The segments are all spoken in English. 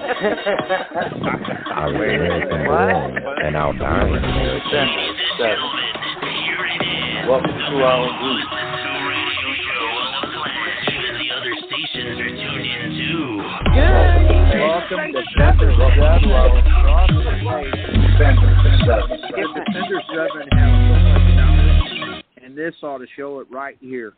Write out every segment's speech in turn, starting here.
I was American born and I'll die in America. Welcome to our group. Welcome to Defender 7. Defender 7 has so much knowledge, and this ought to show it right here.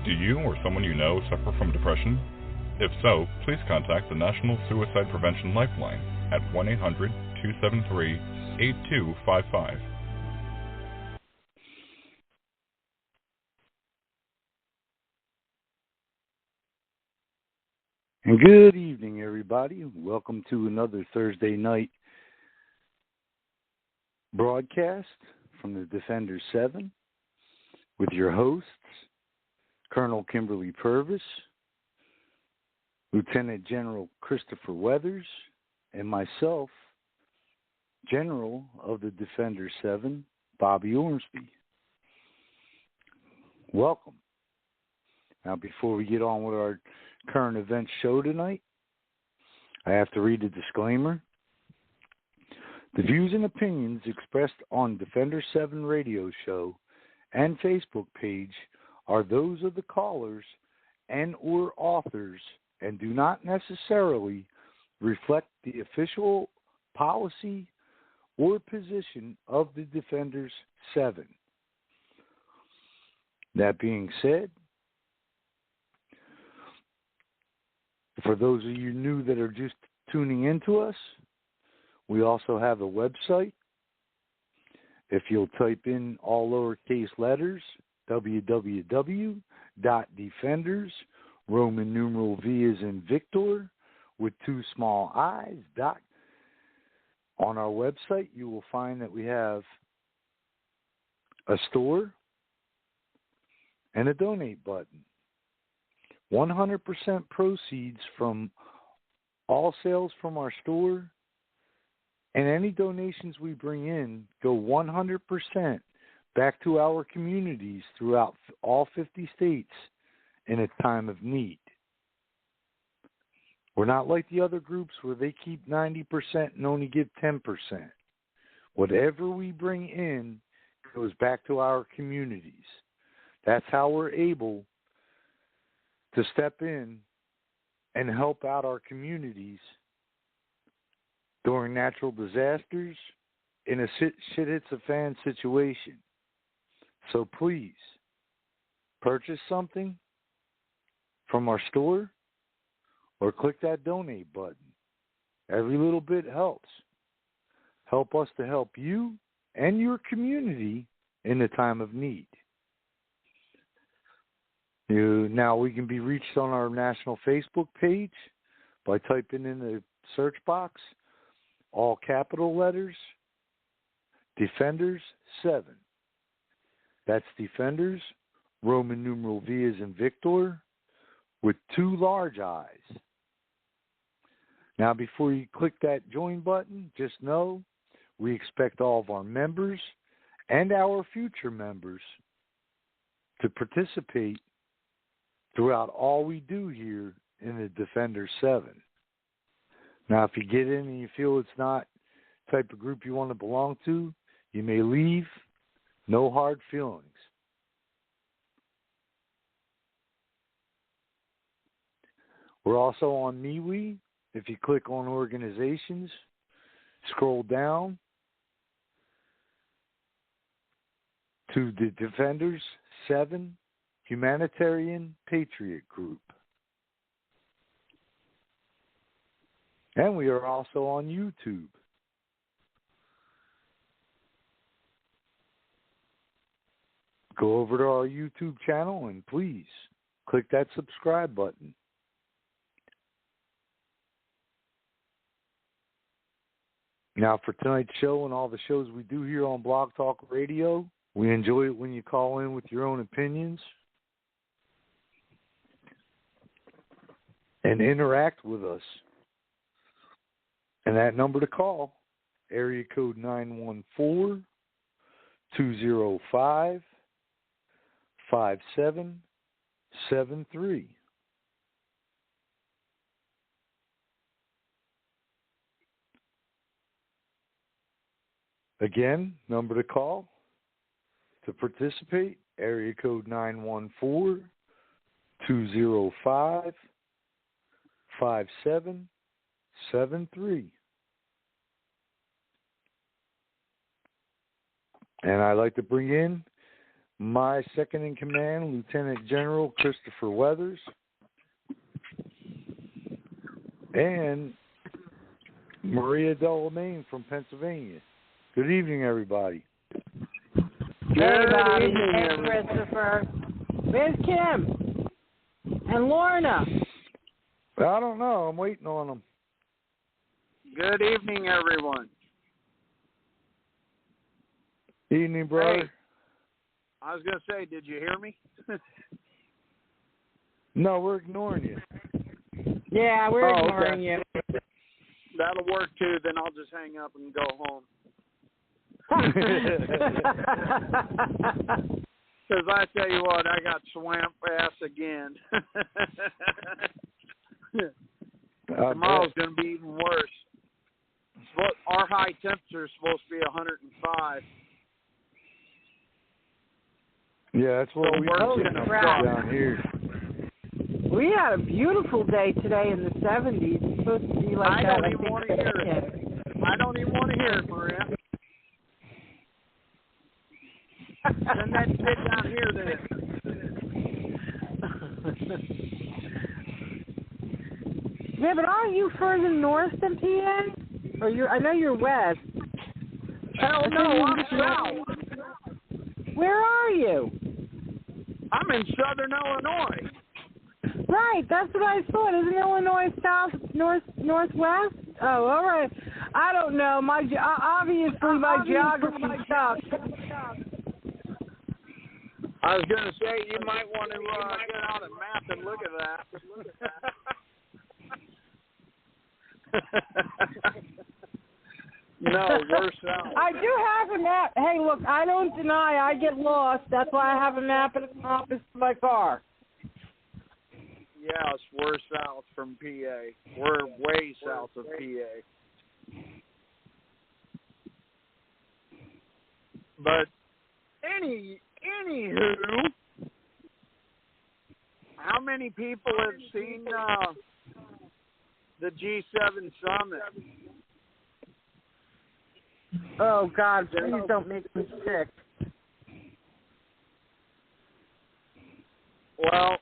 Do you or someone you know suffer from depression? If so, please contact the National Suicide Prevention Lifeline at 1-800-273-8255. And good evening, everybody. Welcome to another Thursday night broadcast from the Defender 7 with your hosts, Colonel Kimberly Purvis, Lieutenant General Christopher Weathers, and myself, General of the Defender 7, Bobby Ormsby. Welcome. Now, before we get on with our current events show tonight, I have to read a disclaimer. The views and opinions expressed on Defender 7 radio show and Facebook page are those of the callers and or authors and do not necessarily reflect the official policy or position of the Defenders 7. That being said, for those of you new that are just tuning into us, we also have a website. If you'll type in all lowercase letters, www.defenders, Roman numeral V as in Victor, with 2 small I's, dot. On our website, you will find that we have a store and a donate button. 100% proceeds from all sales from our store and any donations we bring in go 100% back to our communities throughout all 50 states in a time of need. We're not like the other groups where they keep 90% and only give 10%. Whatever we bring in goes back to our communities. That's how we're able to step in and help out our communities during natural disasters in a shit-hits-a-fan situation. So please, purchase something from our store or click that donate button. Every little bit helps. Help us to help you and your community in the time of need. Now we can be reached on our national Facebook page by typing in the search box, all capital letters, Defenders 7. That's Defenders, Roman numeral V as in Victor, with 2 large I's. Now, before you click that join button, just know we expect all of our members and our future members to participate throughout all we do here in the Defender 7. Now, if you get in and you feel it's not the type of group you want to belong to, you may leave. No hard feelings. We're also on MeWe. If you click on organizations, scroll down to the Defenders 7 Humanitarian Patriot Group. And we are also on YouTube. Go over to our YouTube channel and please click that subscribe button. Now, for tonight's show and all the shows we do here on Blog Talk Radio, We enjoy it when you call in with your own opinions and interact with us. And that number to call, area code 914-205-5773. Again, number to call to participate, area code 914-205-5773. And I'd like to bring in my second in command, Lieutenant General Christopher Weathers, and Maria Delamain from Pennsylvania. Good evening, everybody. Hey, Bobby. Hey, Christopher. Where's Kim? And Lorna? I don't know. I'm waiting on them. Good evening, everyone. Evening, brother. Hey, I was going to say, did you hear me? No, we're ignoring you. Yeah, we're ignoring you. That'll work, too. Then I'll just hang up and go home. Because I tell you what, I got swamp ass again. Tomorrow's going to be even worse. Our high temperature is supposed to be 105. Yeah, that's what we're getting down here. We had a beautiful day today in the 70s. It's supposed to be like I that. don't even want to hear it. I don't even want to hear it, Maria. Send that shit down here then. Yeah, but aren't you further north than PA? Or I know you're west. Hell no, I'm south. Where are you? I'm in southern Illinois. Right, that's what I thought. Isn't Illinois northwest? Oh, all right. I don't know. Obviously my geography sucks. I was going to say, you might want to get out a map and look at that. No, we're south. I do have a map. Hey, look, I don't deny I get lost. That's why I have a map and a compass in my car. Yes, we're south from PA. We're way south of PA. But anywho, how many people have seen the G7 summit? Oh, God, please don't make me sick. Well,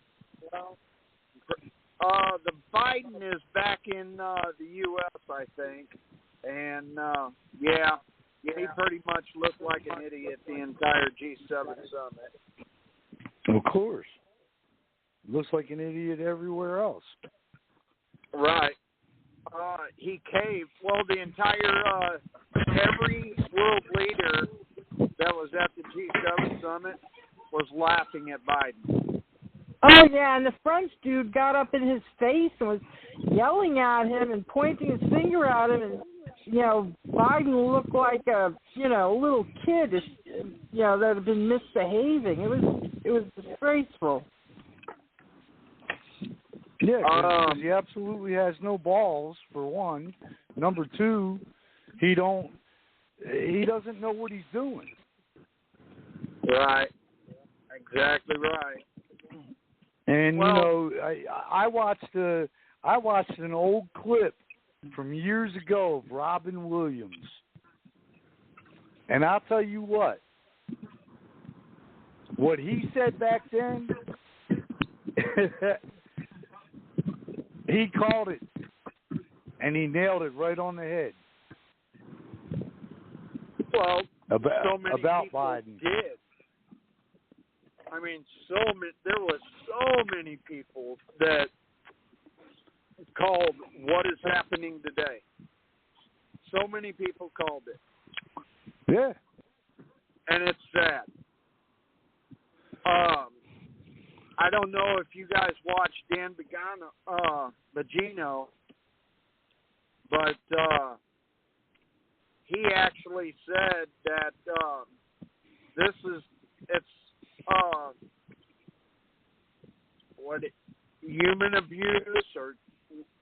the Biden is back in the U.S., I think. And, yeah, he pretty much looked like an idiot the entire G7 summit. Of course. Looks like an idiot everywhere else. Right. He caved. Well, the entire, every world leader that was at the G7 summit was laughing at Biden. Oh, yeah, and the French dude got up in his face and was yelling at him and pointing his finger at him. And, Biden looked like a little kid, that had been misbehaving. It was disgraceful. Yeah, because he absolutely has no balls, for one. Number two, he doesn't know what he's doing. Right. Exactly right. And I watched an old clip from years ago of Robin Williams, and I'll tell you what he said back then. He called it, and he nailed it right on the head. Well, so many about people Biden did. I mean, there was so many people that called what is happening today. So many people called it. Yeah. And it's sad. I don't know if you guys watched Dan Bongino, but he actually said that human abuse or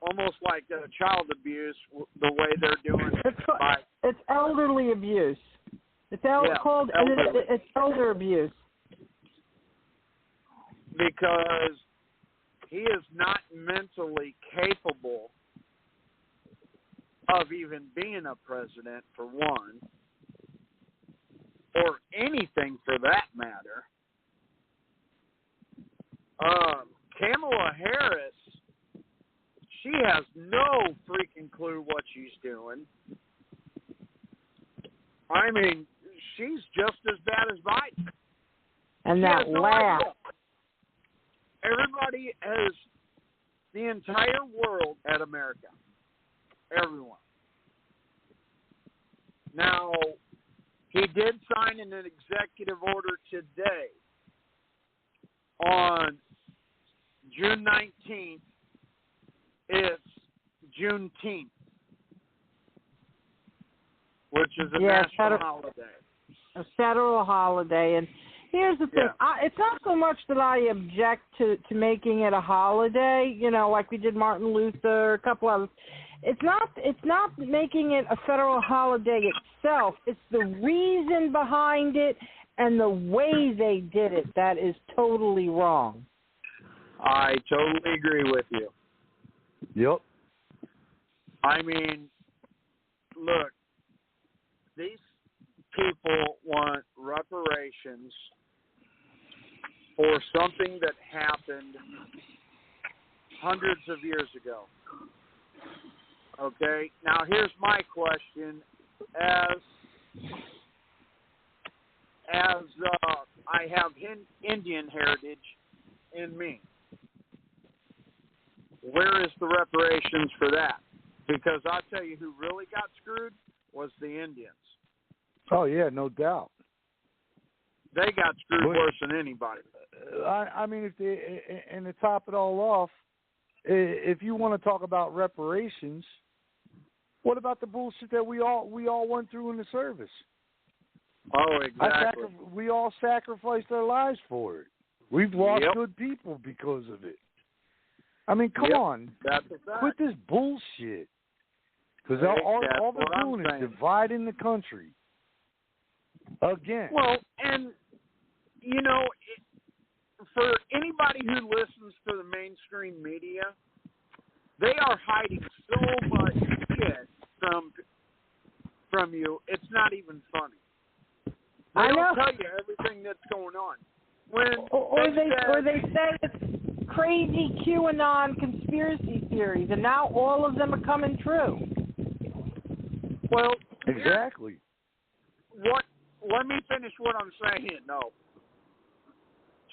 almost like child abuse, the way they're doing it. It's elderly abuse. It's called it's elder abuse. Because he is not mentally capable of even being a president, for one, or anything for that matter. Kamala Harris, she has no freaking clue what she's doing. I mean, she's just as bad as Biden. And that laugh. Everybody has the entire world at America. Everyone. Now, he did sign an executive order today on June 19th. It's Juneteenth, which is a national holiday. A federal holiday. And here's the thing. It's not so much that I object to making it a holiday, like we did Martin Luther, a couple others. It's not making it a federal holiday itself. It's the reason behind it and the way they did it that is totally wrong. I totally agree with you. Yep. I mean, look, these people want reparations for something that happened hundreds of years ago. Okay? Now, here's my question. As I have Indian heritage in me, where is the reparations for that? Because I'll tell you who really got screwed was the Indians. Oh, yeah, no doubt. They got screwed worse than anybody. I mean, and to top it all off, if you want to talk about reparations, what about the bullshit that we all went through in the service? Oh, exactly. We all sacrificed our lives for it. We've lost good people because of it. I mean, come on. That's a fact. Quit this bullshit. Because all they're doing is dividing the country. Again. Well, and, for anybody who listens to the mainstream media, they are hiding so much shit from you, it's not even funny. They don't tell you everything that's going on. Or they say it's crazy QAnon conspiracy theories, and now all of them are coming true. Well, exactly. Let me finish what I'm saying. No.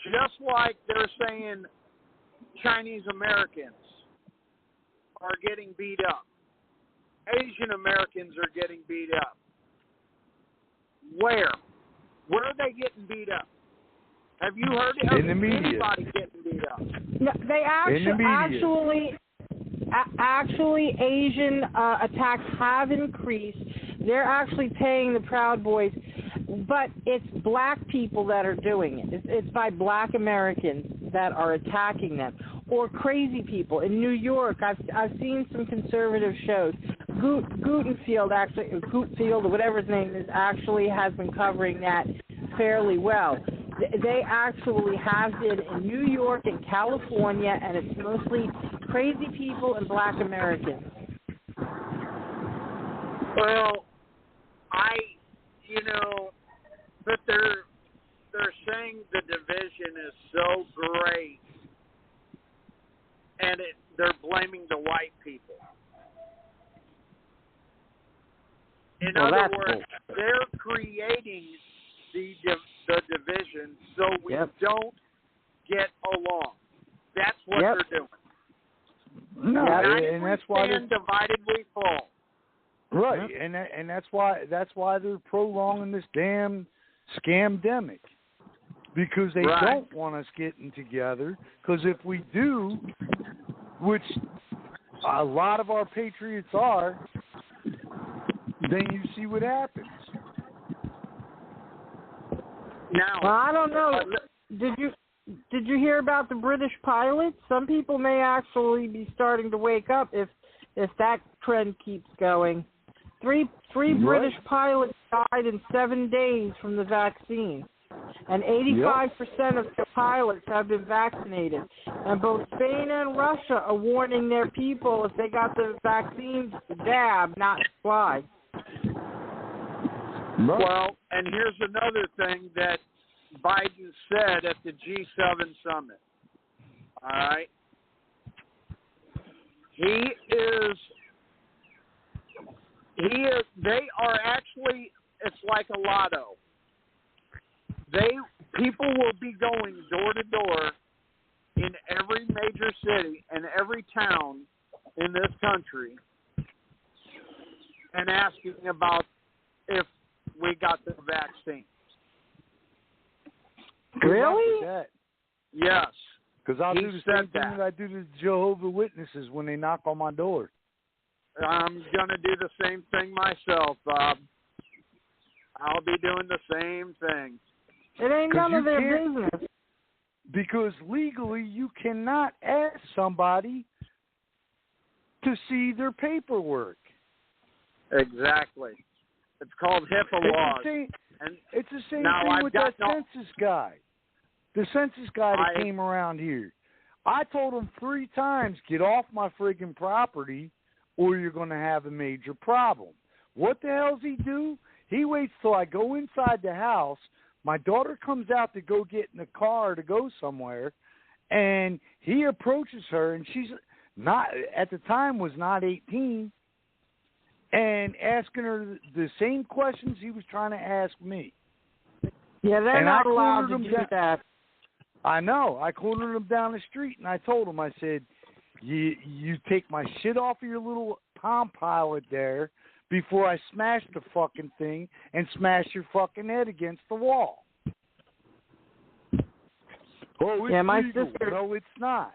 Just like they're saying Chinese Americans are getting beat up, Asian Americans are getting beat up. Where? Where are they getting beat up? Have you heard of anybody getting beat up? No, they actually Asian attacks have increased. They're actually paying the Proud Boys, but it's black people that are doing it. It's by black Americans that are attacking them, or crazy people. In New York, I've seen some conservative shows. Guttenfield, or whatever his name is, actually has been covering that fairly well. They actually have it in New York and California, and it's mostly crazy people and black Americans. Well, but they're saying the division is so great, and they're blaming the white people. In other words, they're creating the division so we don't get along. That's what they're doing. No, and that's why we stand divided we fall. Right, and that's why they're prolonging this damn scamdemic. because they don't want us getting together. Because if we do, which a lot of our patriots are, then you see what happens. Now, well, I don't know. Did you hear about the British pilots? Some people may actually be starting to wake up if that trend keeps going. Three British pilots died in 7 days from the vaccine, and 85% of the pilots have been vaccinated. And both Spain and Russia are warning their people if they got the vaccine to dab, not to fly. Well, and here's another thing that Biden said at the G7 summit. All right? They are actually, it's like a lotto. People will be going door to door in every major city and every town in this country and asking about if we got the vaccine. Really? Yes. Because I'll do the same thing that I do to Jehovah's Witnesses when they knock on my door. I'm going to do the same thing myself, Bob. I'll be doing the same thing. It ain't none of their business. Because legally you cannot ask somebody to see their paperwork. Exactly. It's called HIPAA laws. It's the same thing with that census guy. The census guy that came around here. I told him 3 times, get off my friggin' property or you're going to have a major problem. What the hell's he do? He waits till I go inside the house. My daughter comes out to go get in the car to go somewhere, and he approaches her, and she's not, at the time, was not 18, and asking her the same questions he was trying to ask me. Yeah, they're not allowed to do that. I know. I cornered him down the street, and I told him, I said, you take my shit off of your little Palm Pilot there before I smash the fucking thing and smash your fucking head against the wall. Oh, it's my legal. sister. No, it's not.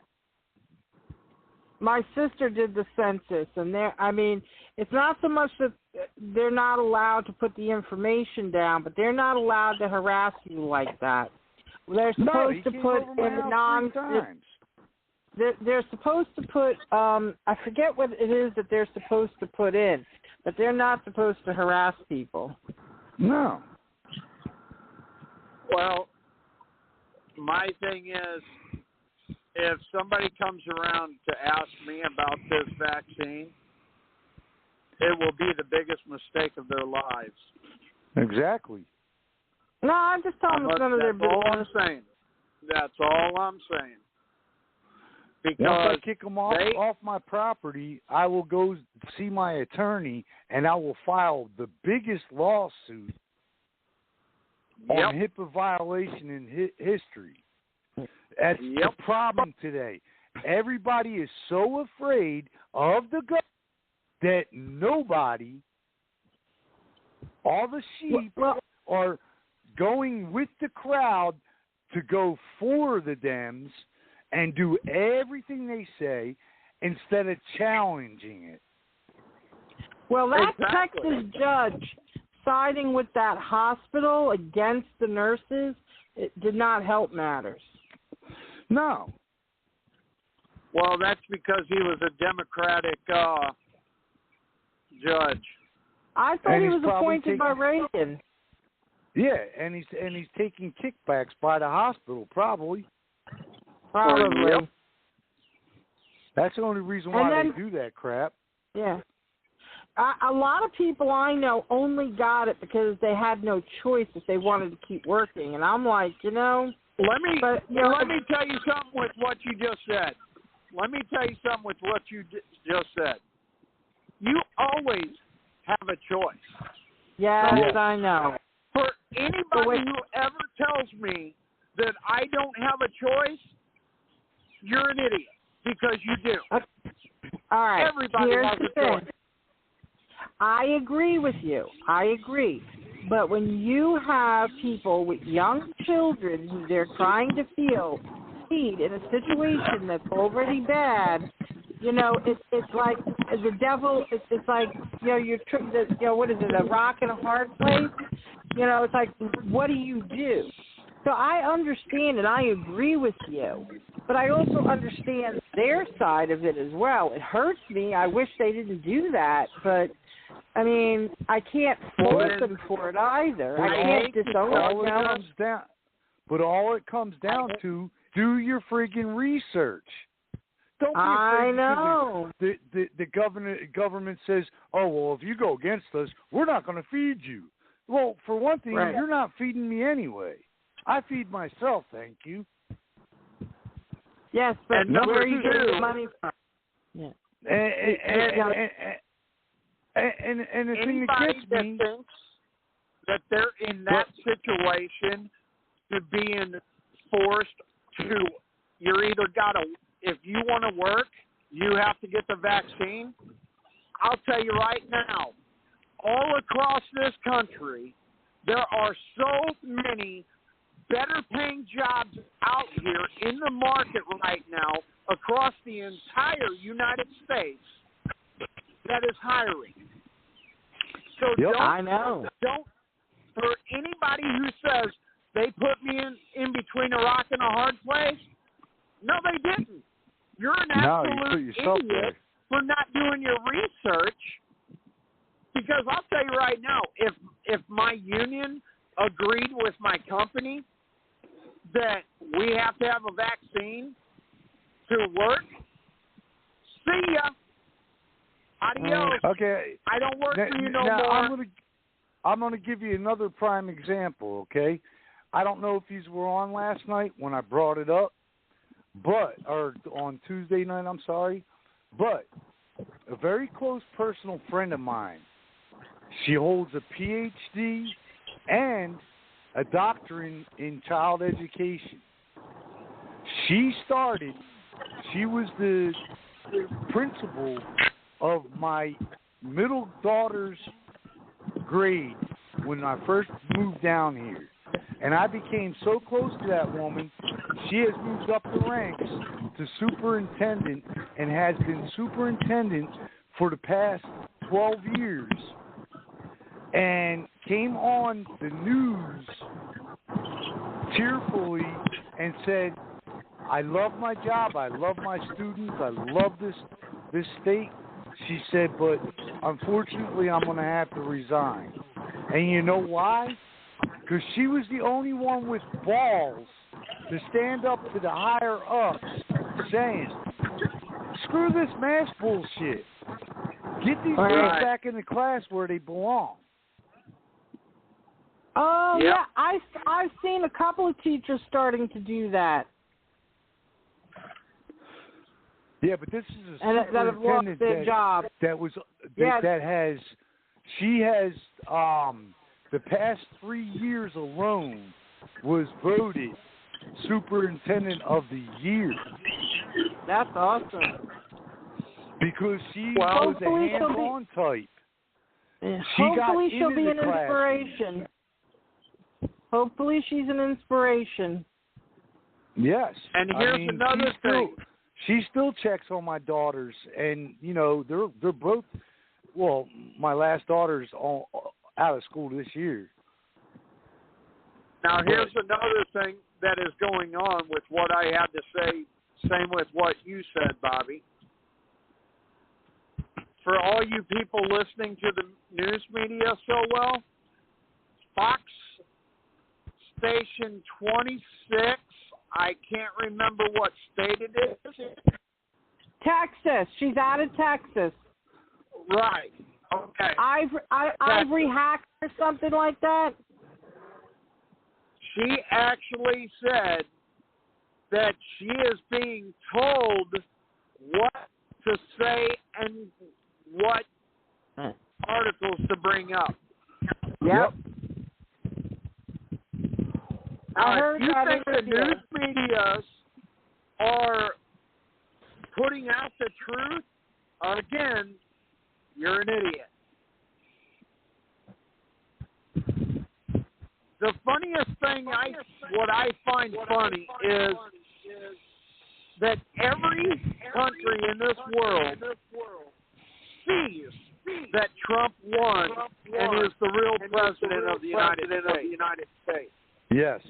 My sister did the census, and it's not so much that they're not allowed to put the information down, but they're not allowed to harass you like that. They're supposed to put in They're supposed to put, I forget what it is that they're supposed to put in, but they're not supposed to harass people. No. Well, my thing is, if somebody comes around to ask me about this vaccine, it will be the biggest mistake of their lives. Exactly. No, I'm just telling them none of their business. That's all I'm saying. That's all I'm saying. Because once I kick them off my property, I will go see my attorney, and I will file the biggest lawsuit on HIPAA violation in history. That's the problem today. Everybody is so afraid of the government that nobody, all the sheep, are going with the crowd to go for the Dems and do everything they say instead of challenging it. Well, that Texas judge siding with that hospital against the nurses, it did not help matters. No. Well, that's because he was a Democratic judge. I thought he was appointed by Reagan. Yeah, and he's taking kickbacks by the hospital, probably. Probably. Yep. That's the only reason why they do that crap. Yeah. A lot of people I know only got it because they had no choice if they wanted to keep working. And I'm like, Let me tell you something with what you just said. You always have a choice. Yes, I know. For anybody who ever tells me that I don't have a choice, you're an idiot, because you do. All right. Everybody has a choice. I agree with you. I agree. But when you have people with young children who they're trying to feed in a situation that's already bad, it's like the devil. It's like what is it? A rock in a hard place. It's like, what do you do? So I understand and I agree with you, but I also understand their side of it as well. It hurts me. I wish they didn't do that, but I mean, I can't fault them for it either. I can't disown them. But all it comes down to, do your freaking research. Don't be afraid. I know. The government says, oh, well, if you go against us, we're not going to feed you. Well, for one thing, You're not feeding me anyway. I feed myself, thank you. Yes, but where are you getting the money from? Yeah. And the thing that anybody gets that me, thinks that they're in that situation to being forced to, you're either if you want to work, you have to get the vaccine. I'll tell you right now, all across this country, there are so many better paying jobs out here in the market right now across the entire United States that is hiring. So don't, for anybody who says they put me in between a rock and a hard place, no, they didn't. You're an absolute idiot for not doing your research. Because I'll tell you right now, if my union agreed with my company that we have to have a vaccine to work, see ya. Adios. Okay. I don't work for you no more. I'm gonna give you another prime example, okay? I don't know if you were on last night when I brought it up, or on Tuesday night, I'm sorry, but a very close personal friend of mine, she holds a PhD and a doctorate in child education. She was the principal of my middle daughter's grade when I first moved down here. And I became so close to that woman, she has moved up the ranks to superintendent and has been superintendent for the past 12 years. And came on the news tearfully and said, I love my job, I love my students, I love this state. She said, but unfortunately I'm going to have to resign. And you know why? Because she was the only one with balls to stand up to the higher ups saying, screw this mask bullshit. Get these kids back in the class where they belong. Oh, yeah, I've seen a couple of teachers starting to do that. Yeah, but this is a that have lost their job. She has the past 3 years alone was voted superintendent of the year. That's awesome. Because she was a hands-on type. Hopefully she'll be an inspiration. Hopefully she's an inspiration. Yes. And here's another thing. She still checks on my daughters, and they're both. Well, my last daughter's out of school this year. Now here's another thing that is going on with what I had to say. Same with what you said, Bobby. For all you people listening to the news media so well, Fox Station 26. I can't remember what state it is. Texas. She's out of Texas. Right. Okay. Ivory Hack or something like that. She actually said that she is being told what to say and what articles to bring up. Yep. Now, if you think the news media are putting out the truth, again, you're an idiot. The funniest thing, what I find funny is that every country in this world sees that Trump won and is the real president of the United States. Yes.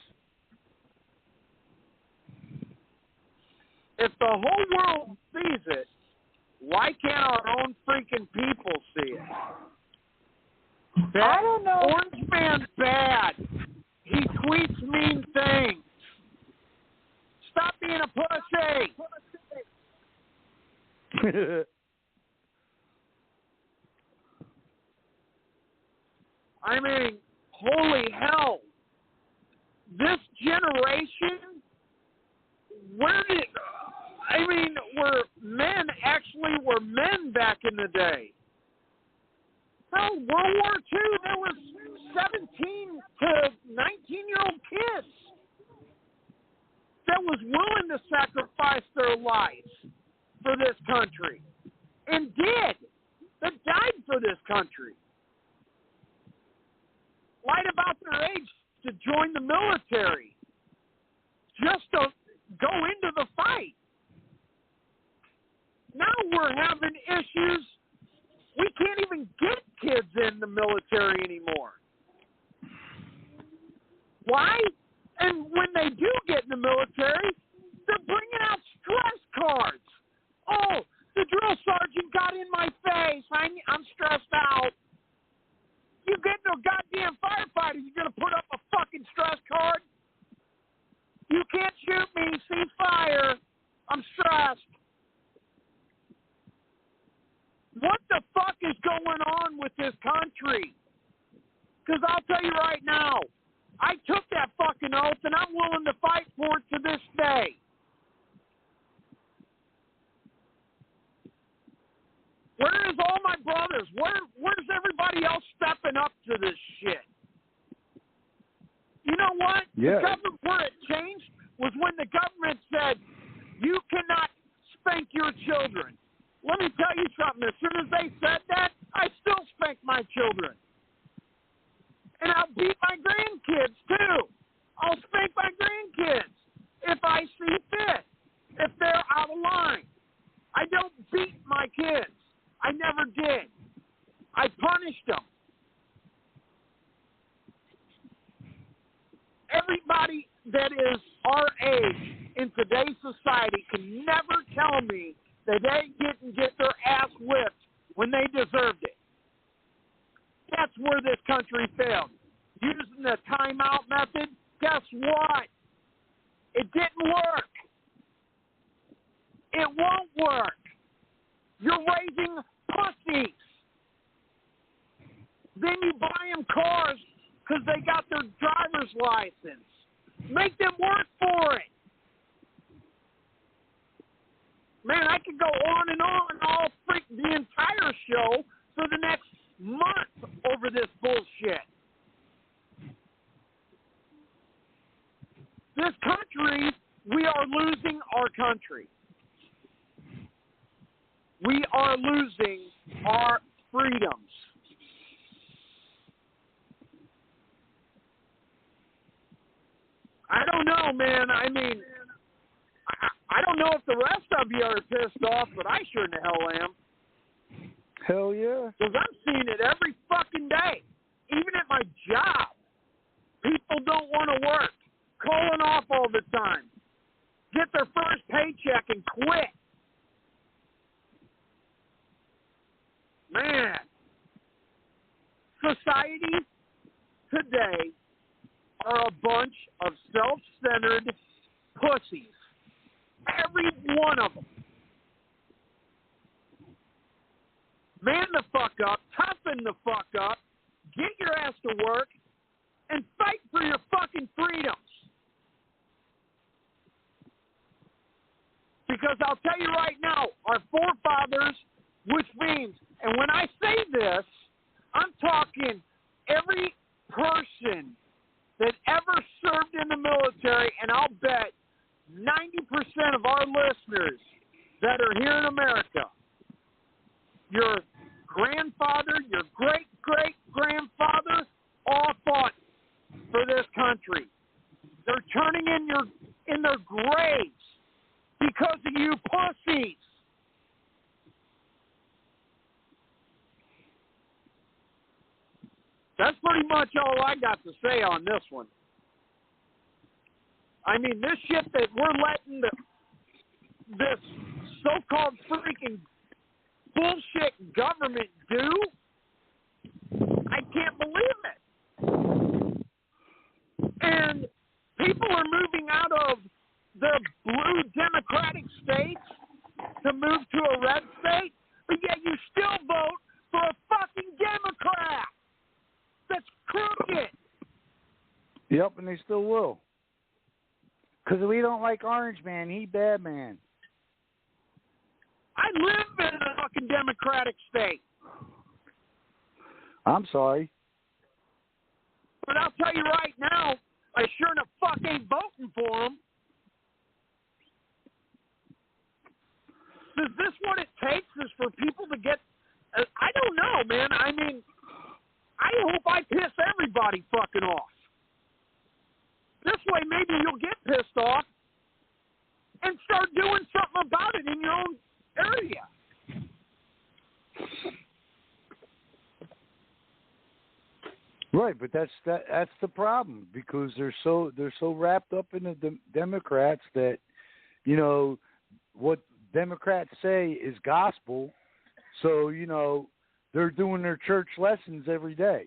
If the whole world sees it, why can't our own freaking people see it? I don't know. Orange man's bad. He tweets mean things. Stop being a pussy. I mean, holy hell. This generation, were men actually were men back in the day. Hell, World War II, there was 17 to 19-year-old kids that was willing to sacrifice their lives for this country. And did. That died for this country. Lied about their age to join the military. Just to go into the fight. Now we're having issues. We can't even get kids in the military anymore. Why? And when they do get in the military, they're bringing out stress cards. Oh, the drill sergeant got in my face. I'm stressed out. You get into a goddamn firefighter, you're going to put up a fucking stress card? You can't shoot me. See fire. I'm stressed. What the fuck is going on with this country? Because I'll tell you right now, I took that fucking oath, and I'm willing to fight for it to this day. Where is all my brothers? Where's everybody else stepping up to this shit? You know what? Yeah. The government, where it changed was when the government said, you cannot spank your children. Let me tell you something. As soon as they said that, I still spank my children. And I'll beat my grandkids, too. I'll spank my grandkids if I see fit, if they're out of line. I don't beat my kids. I never did. I punished them. Everybody that is our age in today's society can never tell me that they didn't get their ass whipped when they deserved it. That's where this country failed. Using the timeout method, guess what? It didn't work. It won't work. You're raising pussies. Then you buy them cars because they got their driver's license. Make them work for it. Man, I could go on and on all the entire show for the next month over this bullshit. This country, we are losing our country. We are losing our freedoms. I don't know, man. I mean, I don't know if the rest of you are pissed off, but I sure in the hell am. Hell yeah. Because I'm seeing it every fucking day. Even at my job. People don't want to work. Calling off all the time. Get their first paycheck and quit. Man. Society today are a bunch of self-centered pussies. Every one of them. Man the fuck up, toughen the fuck up, get your ass to work, and fight for your fucking freedoms. Because I'll tell you right now, our forefathers, which means, and when I say this, I'm talking every person that ever served in the military, and I'll bet 90% of our listeners that are here in America, your grandfather, your great-great-grandfather, all fought for this country. They're turning in their graves because of you pussies. That's pretty much all I got to say on this one. I mean, this shit that we're letting this so-called freaking bullshit government do, I can't believe it. And people are moving out of the blue Democratic states to move to a red state, but yet you still vote for a fucking Democrat. That's crooked. Yep, and they still will. Because we don't like Orange Man. He bad man. I live in a fucking Democratic state. I'm sorry. But I'll tell you right now, I sure enough fuck ain't voting for him. Is this what it takes is for people to get... I don't know, man. I mean, I hope I piss everybody fucking off. This way maybe you'll get pissed off and start doing something about it in your own area. Right, but that's the problem, because they're so wrapped up in the Democrats that, you know, what Democrats say is gospel. So, you know, they're doing their church lessons every day.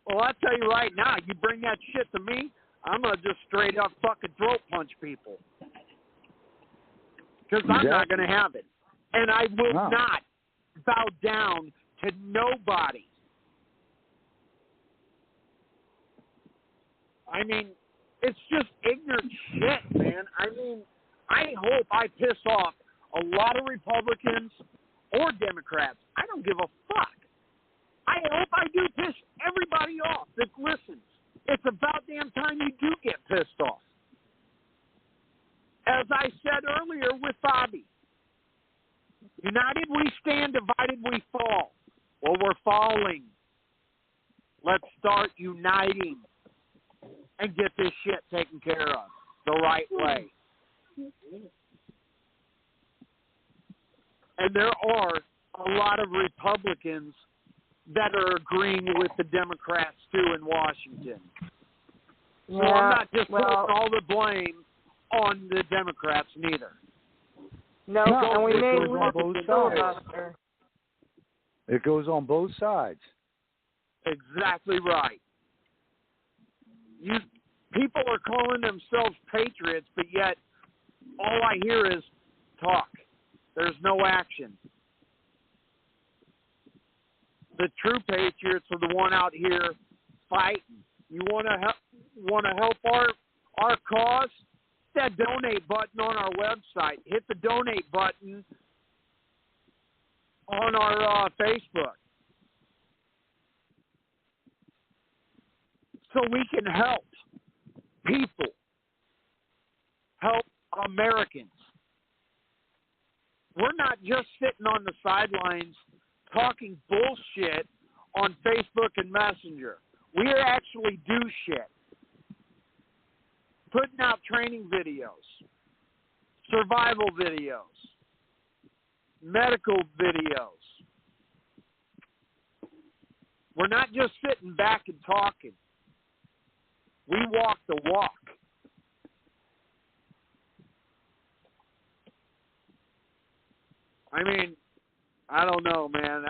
Well, I'll tell you right now, you bring that shit to me, I'm going to just straight up fucking throat punch people. Because I'm not going to have it. And I will not bow down to nobody. I mean, it's just ignorant shit, man. I mean, I hope I piss off a lot of Republicans or Democrats. I don't give a fuck. I hope I do piss everybody off that listens. It's about damn time you do get pissed off. As I said earlier with Bobby, united we stand, divided we fall. Well, we're falling. Let's start uniting and get this shit taken care of the right way. And there are a lot of Republicans that are agreeing with the Democrats, too, in Washington. Yeah, so I'm not just putting all the blame on the Democrats, neither. No, and we made both sides. It goes on both sides. Exactly right. People are calling themselves patriots, but yet all I hear is talk. There's no action. The true patriots are the one out here fighting. You want to help our cause? Hit that donate button on our website. Hit the donate button on our Facebook, so we can help people, help Americans. We're not just sitting on the sidelines talking bullshit on Facebook and Messenger. We actually do shit. Putting out training videos, survival videos, medical videos. We're not just sitting back and talking. We walk the walk. I mean, I don't know, man.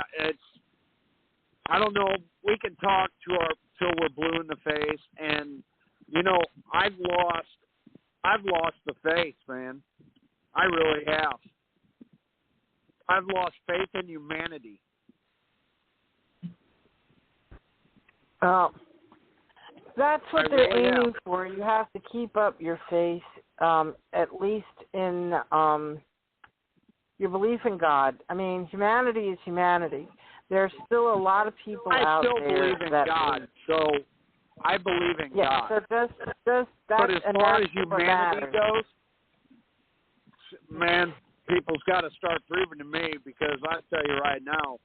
I don't know. We can talk till we're blue in the face, and you know, I've lost the faith, man. I really have. I've lost faith in humanity. That's what they're aiming for. You have to keep up your faith, at least in your belief in God. I mean, humanity is humanity. There's still a lot of people out there. I still believe in God, so I believe in God. So just but as far as humanity goes, man, people's got to start proving to me, because I tell you right now,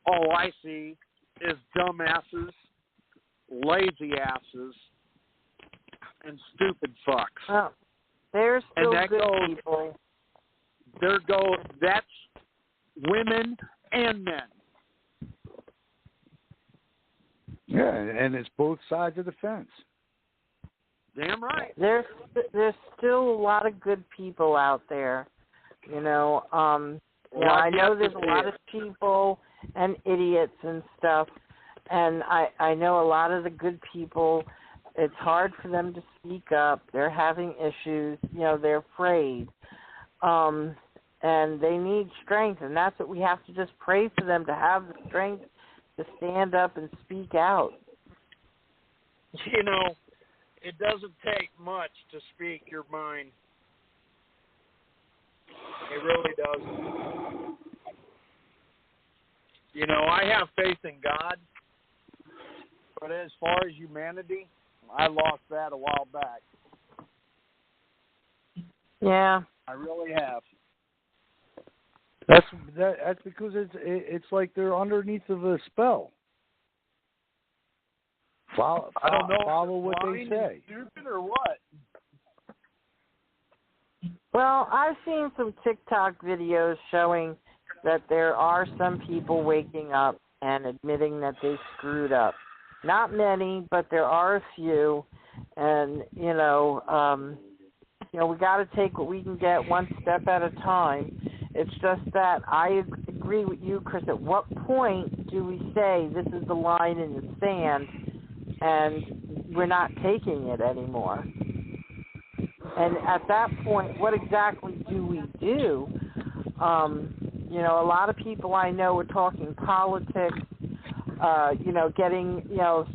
all I see is dumbasses lazy asses and stupid fucks. Well, there's still and good people. That's women and men. Yeah, and it's both sides of the fence. Damn right. There's still a lot of good people out there. I know there's a lot of people and idiots and stuff, and I know a lot of the good people, it's hard for them to speak up. They're having issues. They're afraid. And they need strength, and that's what we have to just pray for them, to have the strength to stand up and speak out. It doesn't take much to speak your mind. It really doesn't. I have faith in God, but as far as humanity, I lost that a while back. Yeah. I really have. That's because it's like they're underneath of a spell. I don't know. Follow what they say. Stupid or what? Well, I've seen some TikTok videos showing that there are some people waking up and admitting that they screwed up. Not many, but there are a few. And, we got to take what we can get one step at a time. It's just that I agree with you, Chris. At what point do we say this is the line in the sand and we're not taking it anymore? And at that point, what exactly do we do? A lot of people I know are talking politics,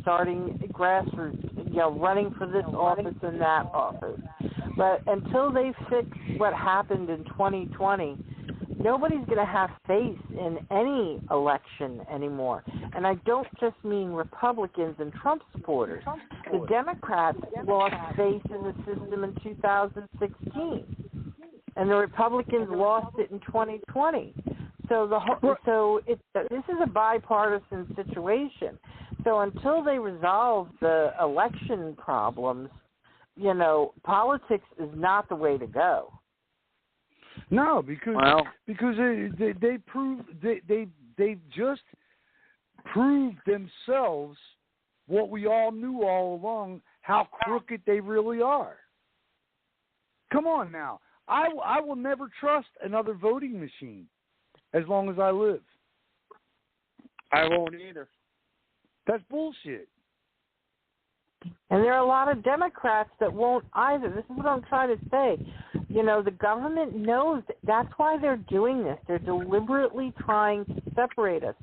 starting grassroots, running for this office and that office. But until they fix what happened in 2020, nobody's going to have faith in any election anymore. And I don't just mean Republicans and Trump supporters. The Democrats lost faith in the system in 2016, and the Republicans lost it in 2020. So this is a bipartisan situation. So until they resolve the election problems, politics is not the way to go. No, because they've just proved themselves what we all knew all along, how crooked they really are. Come on now. I will never trust another voting machine as long as I live. I won't either. That's bullshit. And there are a lot of Democrats that won't either. This is what I'm trying to say. The government knows that's why they're doing this. They're deliberately trying to separate us.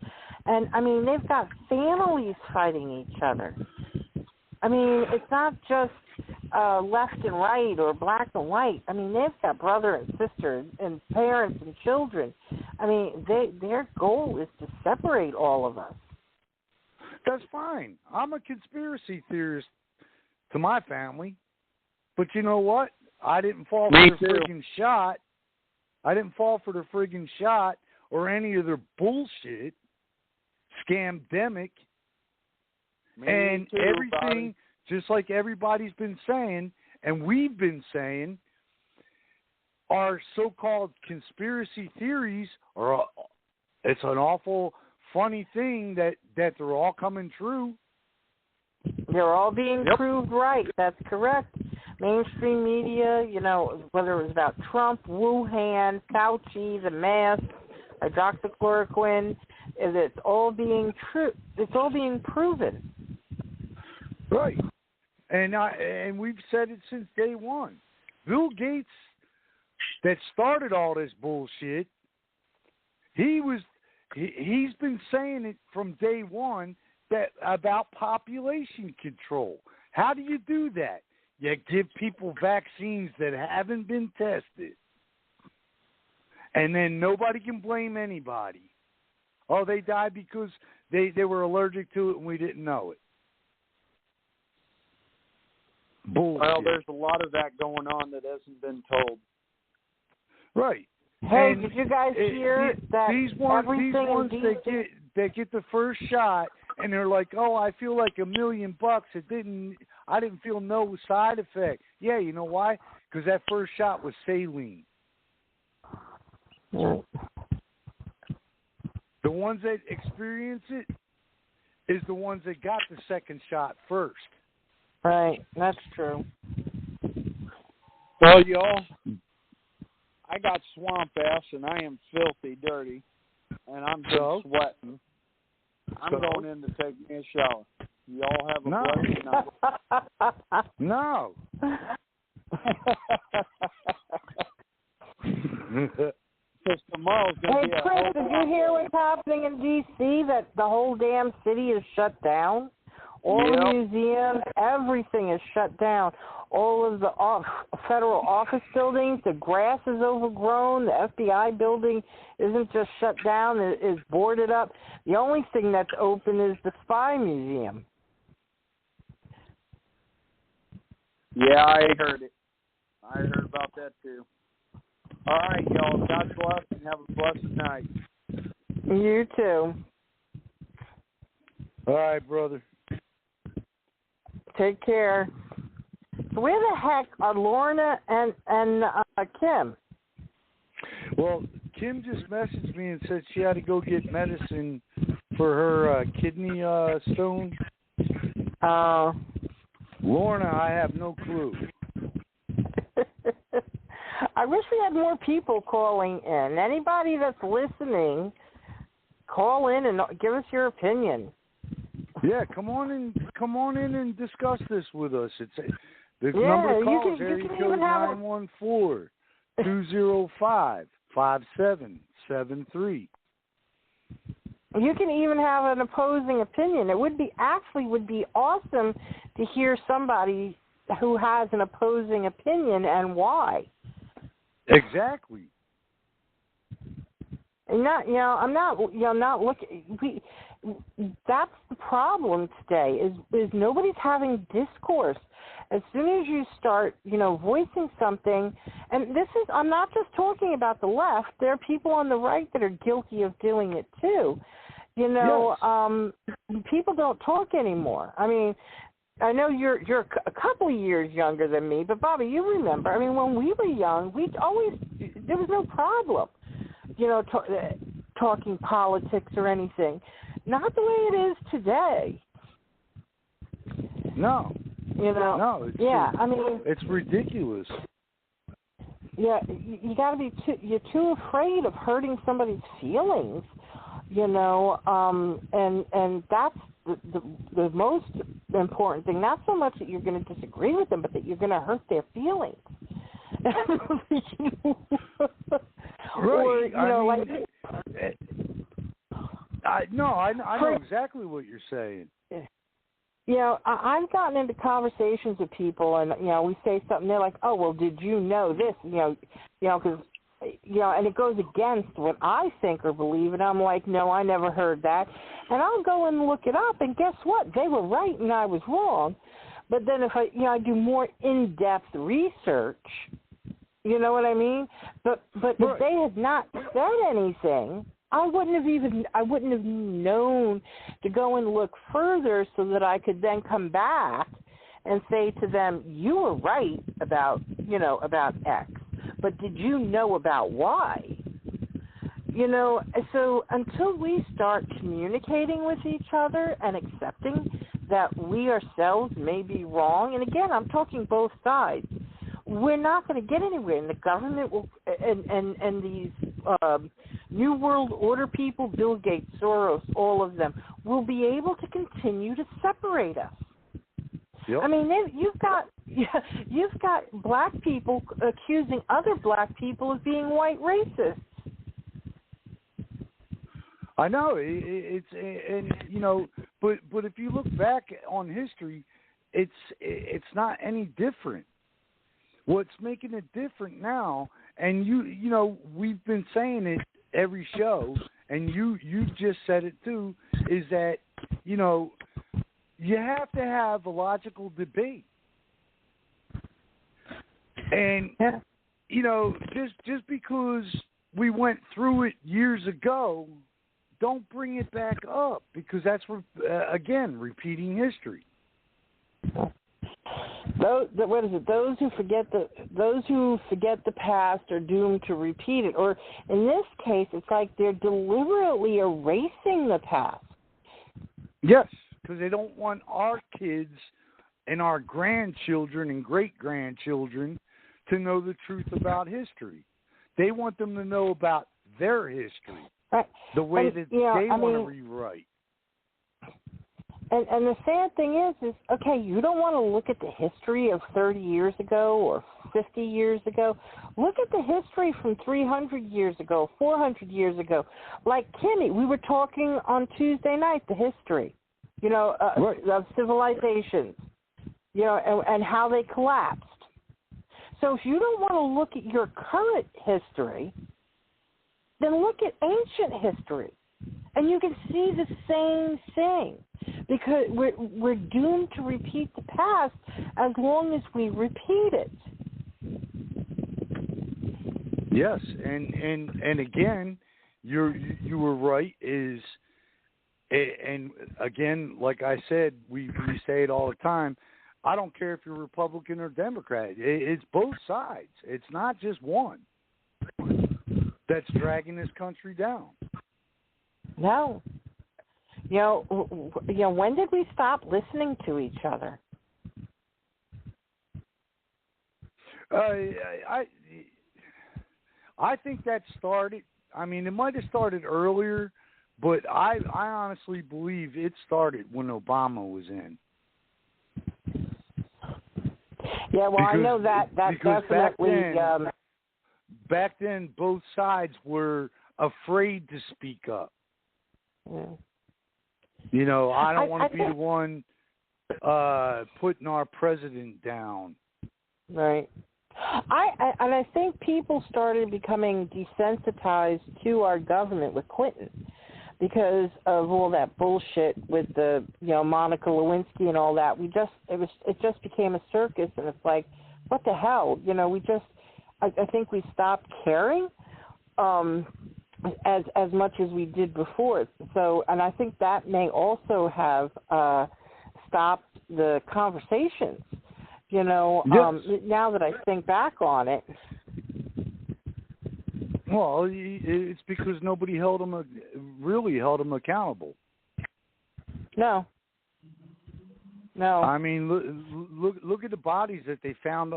And, they've got families fighting each other. It's not just left and right or black and white. They've got brother and sister and parents and children. Their goal is to separate all of us. That's fine. I'm a conspiracy theorist to my family. But you know what? I didn't fall for the friggin' shot. I didn't fall for the friggin' shot or any of their bullshit, scamdemic, and everything, Bobby. Just like everybody's been saying, and we've been saying, our so-called conspiracy theories are, it's an awful funny thing that they're all coming true. They're all being proved right. That's correct. Mainstream media, whether it was about Trump, Wuhan, Fauci, the mask, hydroxychloroquine, it's all being true. It's all being proven. Right. And we've said it since day one. Bill Gates, that started all this bullshit, he's been saying it from day one that about population control. How do you do that? You give people vaccines that haven't been tested. And then nobody can blame anybody. Oh, they died because they were allergic to it and we didn't know it. Bullshit. Well, there's a lot of that going on that hasn't been told. Right. Hey, and did you guys hear that these ones that get the first shot and they're like, "Oh, I feel like $1 million. I didn't feel no side effect." Yeah, you know why? Because that first shot was saline. Yeah. The ones that experience it is the ones that got the second shot first. Right, that's true. Well, y'all, I got swamp ass and I am filthy dirty, and I'm just sweating. I'm going in to take me a shower. Y'all have a blessed night. No. Because tomorrow's going to be Chris, did you hear what's happening in D.C., that the whole damn city is shut down? All the museums, everything is shut down. All of the federal office buildings, the grass is overgrown. The FBI building isn't just shut down, it is boarded up. The only thing that's open is the Spy Museum. Yeah, I heard it. I heard about that, too. All right, y'all. God bless and have a blessed night. You too. All right, brother. Take care. Where the heck are Lorna and Kim? Well, Kim just messaged me and said she had to go get medicine for her kidney stone. Lorna, I have no clue. I wish we had more people calling in. Anybody that's listening, call in and give us your opinion. Yeah, come on in and discuss this with us. It's the number to call is area code 914-205-5773. You can even have an opposing opinion. It would be awesome to hear somebody who has an opposing opinion and why. Exactly. I'm not looking. That's the problem today. Is nobody's having discourse. As soon as you start, voicing something, and I'm not just talking about the left. There are people on the right that are guilty of doing it too. Yes. People don't talk anymore. I mean, I know you're a couple of years younger than me, but Bobby, you remember. I mean, when we were young, there was no problem, talking politics or anything. Not the way it is today. No. No. It's ridiculous. Yeah, you got to be you're too afraid of hurting somebody's feelings, and that's the most important thing. Not so much that you're going to disagree with them, but that you're going to hurt their feelings. Right. I know exactly what you're saying. I've gotten into conversations with people, and we say something. They're like, "Oh, well, did you know this?" Because and it goes against what I think or believe, and I'm like, "No, I never heard that." And I'll go and look it up, and guess what? They were right, and I was wrong. But then if I do more in-depth research, you know what I mean? But if they had not said anything, I wouldn't have known to go and look further so that I could then come back and say to them, you were right about X, but did you know about Y? So until we start communicating with each other and accepting that we ourselves may be wrong, and again, I'm talking both sides, we're not going to get anywhere. And the government will, and these New World Order people, Bill Gates, Soros, all of them, will be able to continue to separate us. Yep. I mean, you've got black people accusing other black people of being white racists. I know but if you look back on history, it's not any different. What's making it different now, and we've been saying it every show, and you just said it too, is that you have to have a logical debate, and just because we went through it years ago don't bring it back up because that's, again, repeating history. What is it? Those who forget the past are doomed to repeat it. Or in this case, it's like they're deliberately erasing the past. Yes, because they don't want our kids and our grandchildren and great-grandchildren to know the truth about history. They want them to know about their history, right. The way and, that they want to rewrite. And the sad thing is, okay, you don't want to look at the history of 30 years ago or 50 years ago. Look at the history from 300 years ago, 400 years ago. Like Kimmy, we were talking on Tuesday night, the history, right. of civilizations, and how they collapsed. So if you don't want to look at your current history, then look at ancient history, and you can see the same thing. Because we're doomed to repeat the past as long as we repeat it. Yes, and again, you were right. And again, like I said, we say it all the time. I don't care if you're Republican or Democrat. It's both sides. It's not just one that's dragging this country down. No. When did we stop listening to each other? I think that started. I mean, it might have started earlier, but I honestly believe it started when Obama was in. Yeah, well, I know that definitely. Back then, both sides were afraid to speak up. Yeah. I don't want to be the one putting our president down. Right. I think people started becoming desensitized to our government with Clinton because of all that bullshit with the Monica Lewinsky and all that. It just became a circus, and it's like, what the hell? I think we stopped caring. As much as we did before. So, and I think that may also have stopped the conversations. Yes. Now that I think back on it. Well, it's because nobody really held them accountable. No. I mean, look at the bodies that they found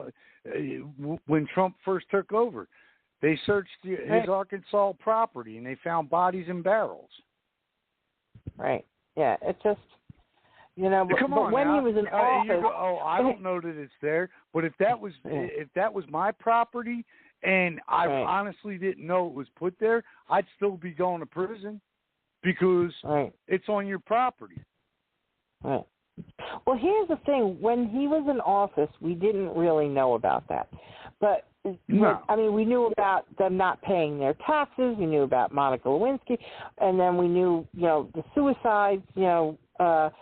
when Trump first took over. They searched his Arkansas property, and they found bodies in barrels. Right. Yeah, it's just, you know, but, Come but on when now. he was in office... I don't know that it's there, but if that was my property and I honestly didn't know it was put there, I'd still be going to prison because it's on your property. Right. Well, here's the thing. When he was in office, we didn't really know about that. But, I mean, we knew about them not paying their taxes. We knew about Monica Lewinsky. And then we knew, you know, the suicides, you know. But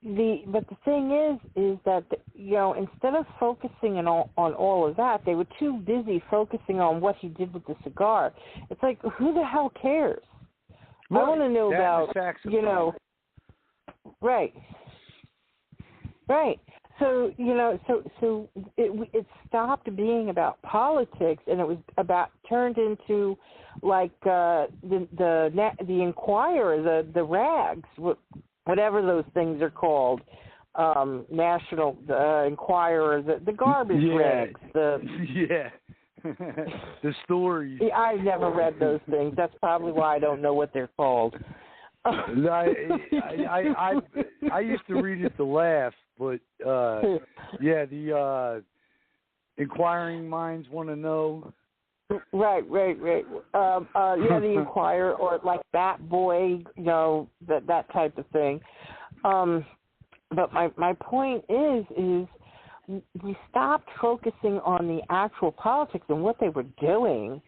the thing is that, you know, instead of focusing on all of that, they were too busy focusing on what he did with the cigar. It's like, who the hell cares? Right. I want to know about, you know. Right. Right. So, you know, so it stopped being about politics, and it was turned into like the Inquirer, the rags, whatever those things are called, National Inquirer, the garbage rags. The stories. I've never read those things. That's probably why I don't know what they're called. I used to read it to laugh, but the inquiring minds want to know. Right. The Inquirer, or like Bat Boy, you know, that type of thing. But my point is we stopped focusing on the actual politics and what they were doing,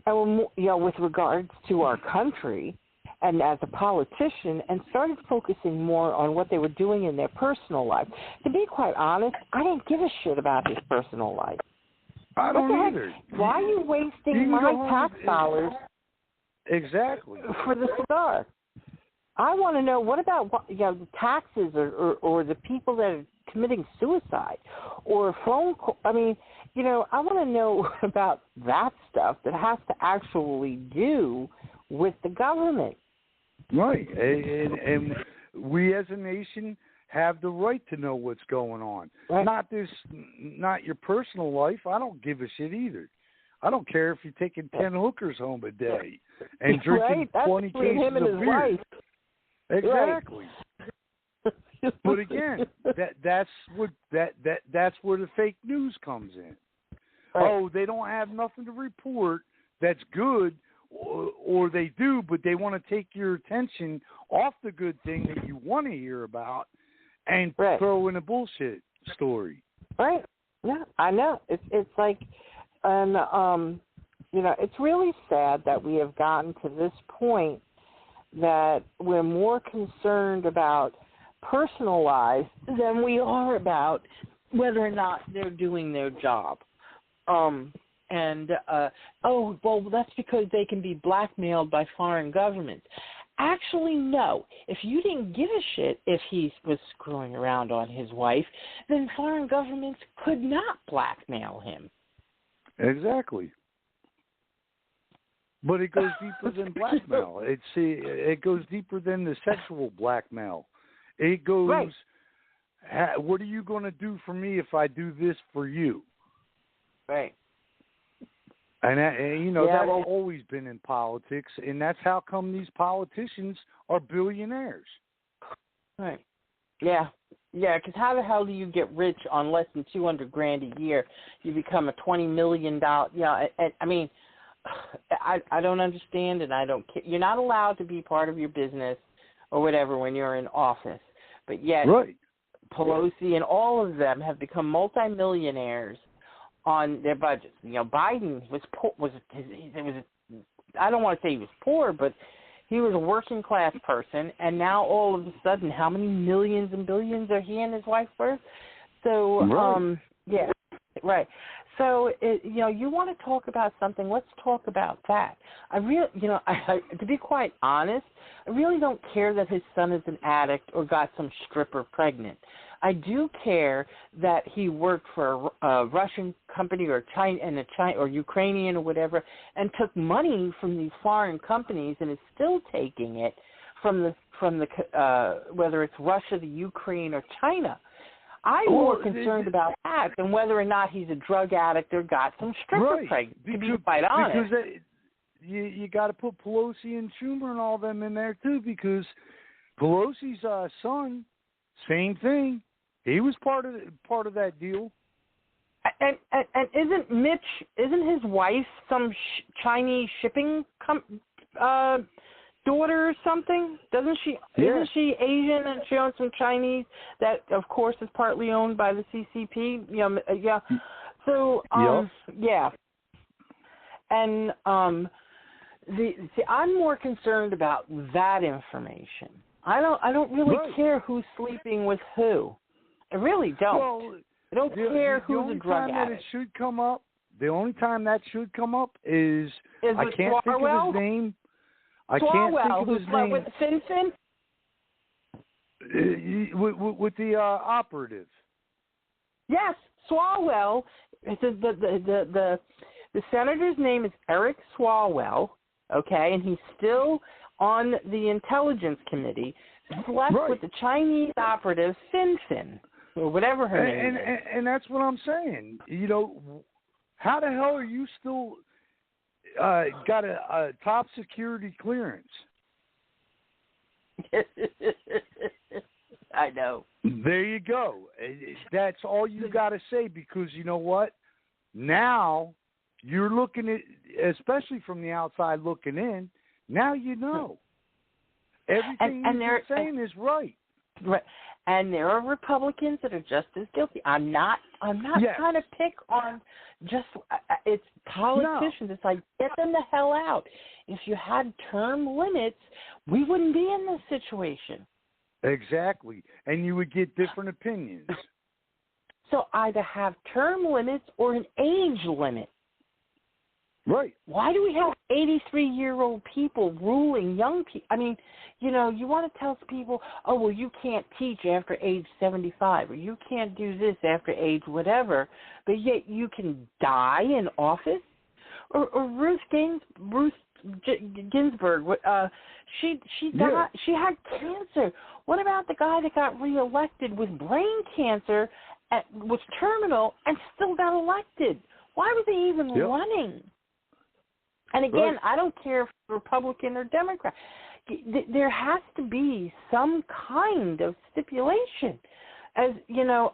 and you know, with regards to our country. And as a politician, and started focusing more on what they were doing in their personal life. To be quite honest, I didn't give a shit about his personal life. I don't either. Why are you wasting my tax dollars? Exactly. For the cigar. I want to know, what about the taxes or the people that are committing suicide or phone call? I mean, I want to know about that stuff that has to actually do with the government. Right, and we as a nation have the right to know what's going on. Right. Not your personal life. I don't give a shit either. I don't care if you're taking 10 hookers home a day and drinking 20 cases him and of his beer. wife. Exactly. Right. But again, that's where the fake news comes in. Right. Oh, they don't have nothing to report that's good, or they do, but they want to take your attention off the good thing that you want to hear about and throw in a bullshit story. Right. Yeah, I know. It's like, and it's really sad that we have gotten to this point that we're more concerned about personal lives than we are about whether or not they're doing their job. That's because they can be blackmailed by foreign governments. Actually, no. If you didn't give a shit if he was screwing around on his wife, then foreign governments could not blackmail him. Exactly. But it goes deeper than blackmail. It goes deeper than the sexual blackmail. It goes, right. What are you going to do for me if I do this for you? Right. And that's always been in politics, and that's how come these politicians are billionaires. Right. Yeah. Yeah, because how the hell do you get rich on less than $200,000 a year? You become a $20 million. I mean, I don't understand, and I don't care. You're not allowed to be part of your business or whatever when you're in office, but yet Pelosi and all of them have become multimillionaires on their budgets. Biden was poor. I don't want to say he was poor, but he was a working class person, and now all of a sudden, how many millions and billions are he and his wife worth? So, right. So, you want to talk about something? Let's talk about that. To be quite honest, I really don't care that his son is an addict or got some stripper pregnant. I do care that he worked for a Russian company or or Ukrainian or whatever, and took money from these foreign companies and is still taking it from the whether it's Russia, the Ukraine, or China. I'm more concerned about that than whether or not he's a drug addict or got some stripper pregnant. To be quite honest, because you got to put Pelosi and Schumer and all them in there too, because Pelosi's son, same thing. He was part of that deal. And isn't his wife some Chinese shipping daughter or something? Doesn't she? Yeah. Isn't she Asian and she owns some Chinese that, of course, is partly owned by the CCP? Yeah. So, yeah. And I'm more concerned about that information. I don't really care who's sleeping with who. I really don't. Well, I don't care who's a drug addict. The only time that should come up is I can't think of his name. Swalwell, who's with Fin? With the operative. Yes, Swalwell. The senator's name is Eric Swalwell, okay, and he's still on the Intelligence Committee, slept with the Chinese operative Fin, or whatever her name is. And that's what I'm saying. How the hell are you still got a top security clearance? I know. There you go. That's all you got to say, because you know what? Now you're looking at, especially from the outside looking in, now you know. Everything you're saying is right. Right. And there are Republicans that are just as guilty. I'm not trying to pick on it's politicians. No. It's like, get them the hell out. If you had term limits, we wouldn't be in this situation. Exactly. And you would get different opinions. So either have term limits or an age limit. Right. Why do we have 83-year-old people ruling young people? I mean, you want to tell people, oh, well, you can't teach after age 75, or you can't do this after age whatever, but yet you can die in office? Or Ruth Ginsburg, she died. She had cancer. What about the guy that got reelected with brain cancer, was terminal, and still got elected? Why was he even running? And again, I don't care if it's Republican or Democrat. There has to be some kind of stipulation. As to,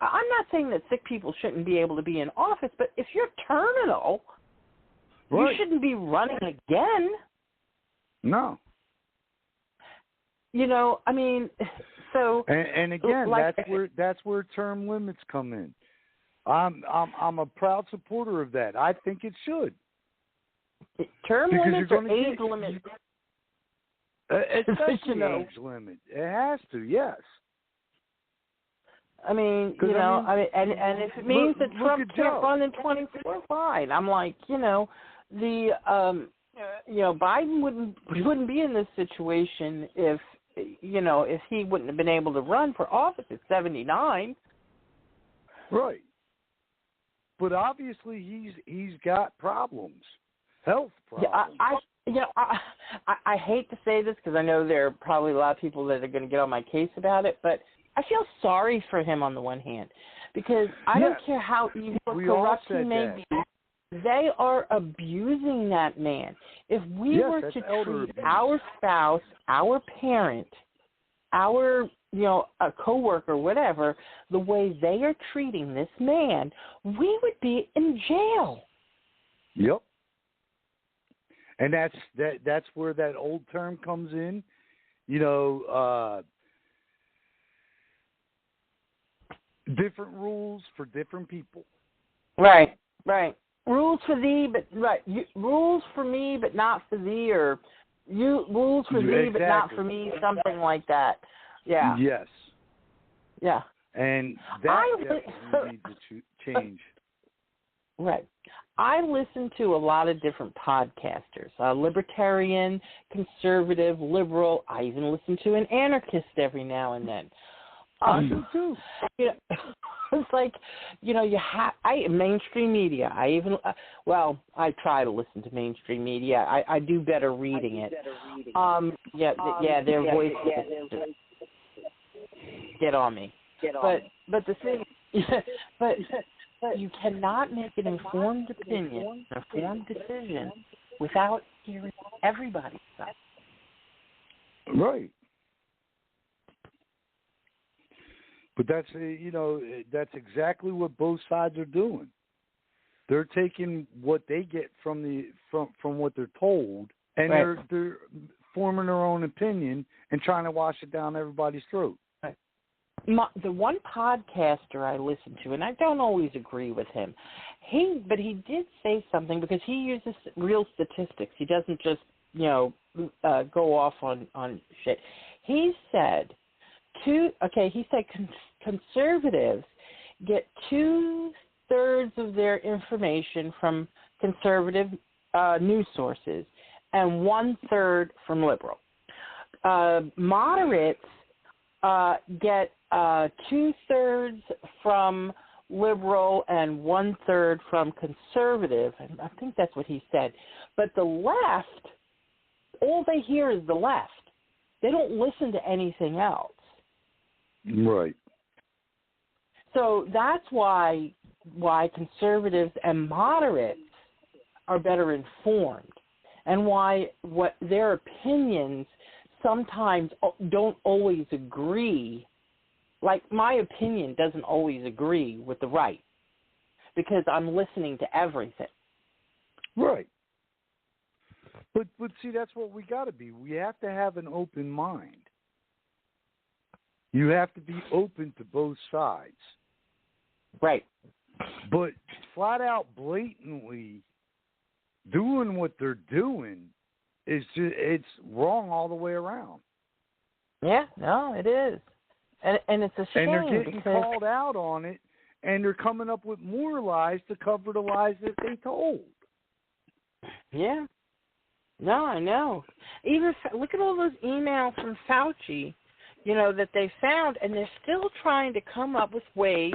I'm not saying that sick people shouldn't be able to be in office, but if you're terminal, you shouldn't be running again. No. I mean, so. And again, that's where term limits come in. I'm a proud supporter of that. I think it should. Term limits or age limits? Especially age limit. It has to, yes. I mean, and if it means that Trump can't run in 24, fine. I'm like, Biden wouldn't be in this situation if he wouldn't have been able to run for office at 79. Right. But obviously he's got problems. Health problems. I hate to say this because I know there are probably a lot of people that are going to get on my case about it, but I feel sorry for him on the one hand because I don't care how evil or corrupt he may be. They are abusing that man. If we were to treat our spouse, our parent, our a coworker, whatever, the way they are treating this man, we would be in jail. Yep. And that's where that old term comes in, different rules for different people. Right. Rules for thee, but rules for me, but not for thee, or rules for thee, but not for me, something like that. Yeah. Yes. Yeah. And that definitely needs to change. Right. I listen to a lot of different podcasters, libertarian, conservative, liberal. I even listen to an anarchist every now and then. I do too. It's like, mainstream media. I even, I try to listen to mainstream media. I do better reading it. Their voices get on me. But the thing, but you cannot make an informed opinion, an informed decision, without hearing everybody's side. Right. But that's exactly what both sides are doing. They're taking what they get from what they're told, and they're forming their own opinion and trying to wash it down everybody's throat. The one podcaster I listen to, and I don't always agree with him, but he did say something because he uses real statistics. He doesn't just, go off on shit. He said, conservatives get 2/3 of their information from conservative news sources and 1/3 from liberal. Moderates get 2/3 from liberal and 1/3 from conservative. I think that's what he said. But the left, all they hear is the left. They don't listen to anything else. Right. So that's why conservatives and moderates are better informed, and why their opinions sometimes don't always agree. Like, my opinion doesn't always agree with the right because I'm listening to everything. Right. But see, that's what we got to be. We have to have an open mind. You have to be open to both sides. Right. But flat out blatantly doing what they're doing it's wrong all the way around. Yeah, no, it is. And it's a shame. And they're getting called out on it, and they're coming up with more lies to cover the lies that they told. Yeah. No, I know. Even look at all those emails from Fauci, that they found, and they're still trying to come up with ways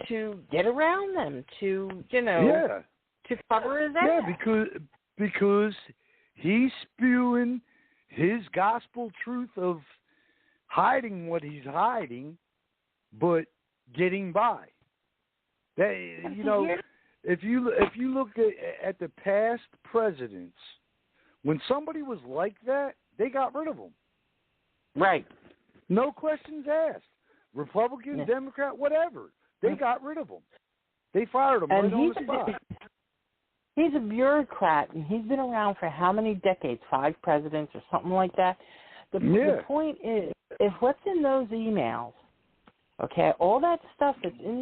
to get around them, to to cover his ass. Yeah, because he's spewing his gospel truth of hiding what he's hiding, but getting by. That, if you look at the past presidents, when somebody was like that, they got rid of them. Right. No questions asked. Republican, Democrat, whatever. They got rid of them. They fired them right on the spot. He's a bureaucrat, and he's been around for how many decades? 5 presidents or something like that. The point is what's in those emails, okay, all that stuff that's in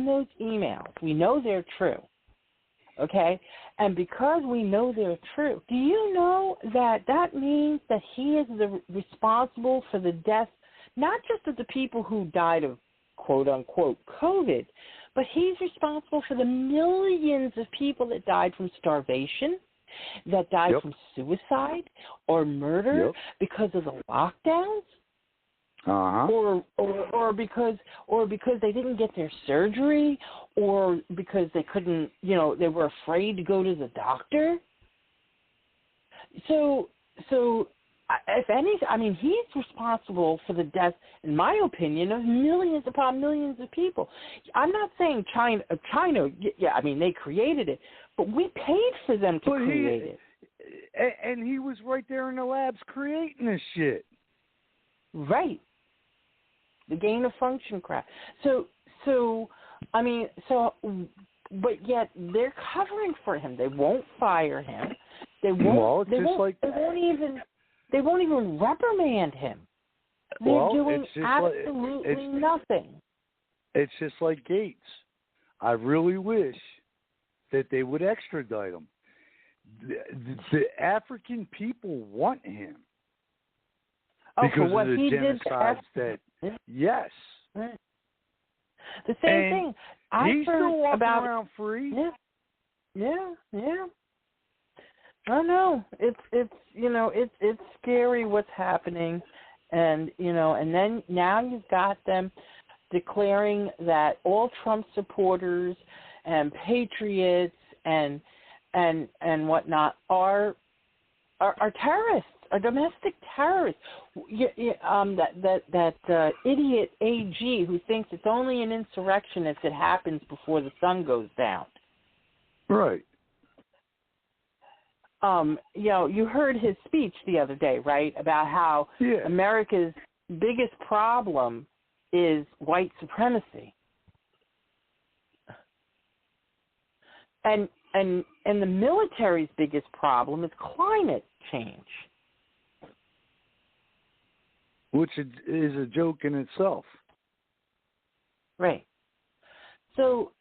those emails, we know they're true, okay? And because we know they're true, do you know that means that he is responsible for the death, not just of the people who died of quote-unquote COVID, but he's responsible for the millions of people that died from starvation, that died from suicide or murder because of the lockdowns, or because they didn't get their surgery, or because they couldn't, they were afraid to go to the doctor. So if anything, he's responsible for the death, in my opinion, of millions upon millions of people. I'm not saying China, they created it, but we paid for them to create it. And he was right there in the labs creating this shit. Right. The gain of function crap. But yet they're covering for him. They won't fire him. They won't even reprimand him. They're doing absolutely nothing. It's just like Gates. I really wish that they would extradite him. The African people want him because of the genocides that. Yes. Right. The same thing. He's still walking around free. Yeah. I know. It's scary what's happening, and then now you've got them declaring that all Trump supporters and patriots and whatnot are terrorists, are domestic terrorists. That idiot AG who thinks it's only an insurrection if it happens before the sun goes down. Right. You heard his speech the other day, right, about how America's biggest problem is white supremacy. And the military's biggest problem is climate change. Which is a joke in itself. Right. So,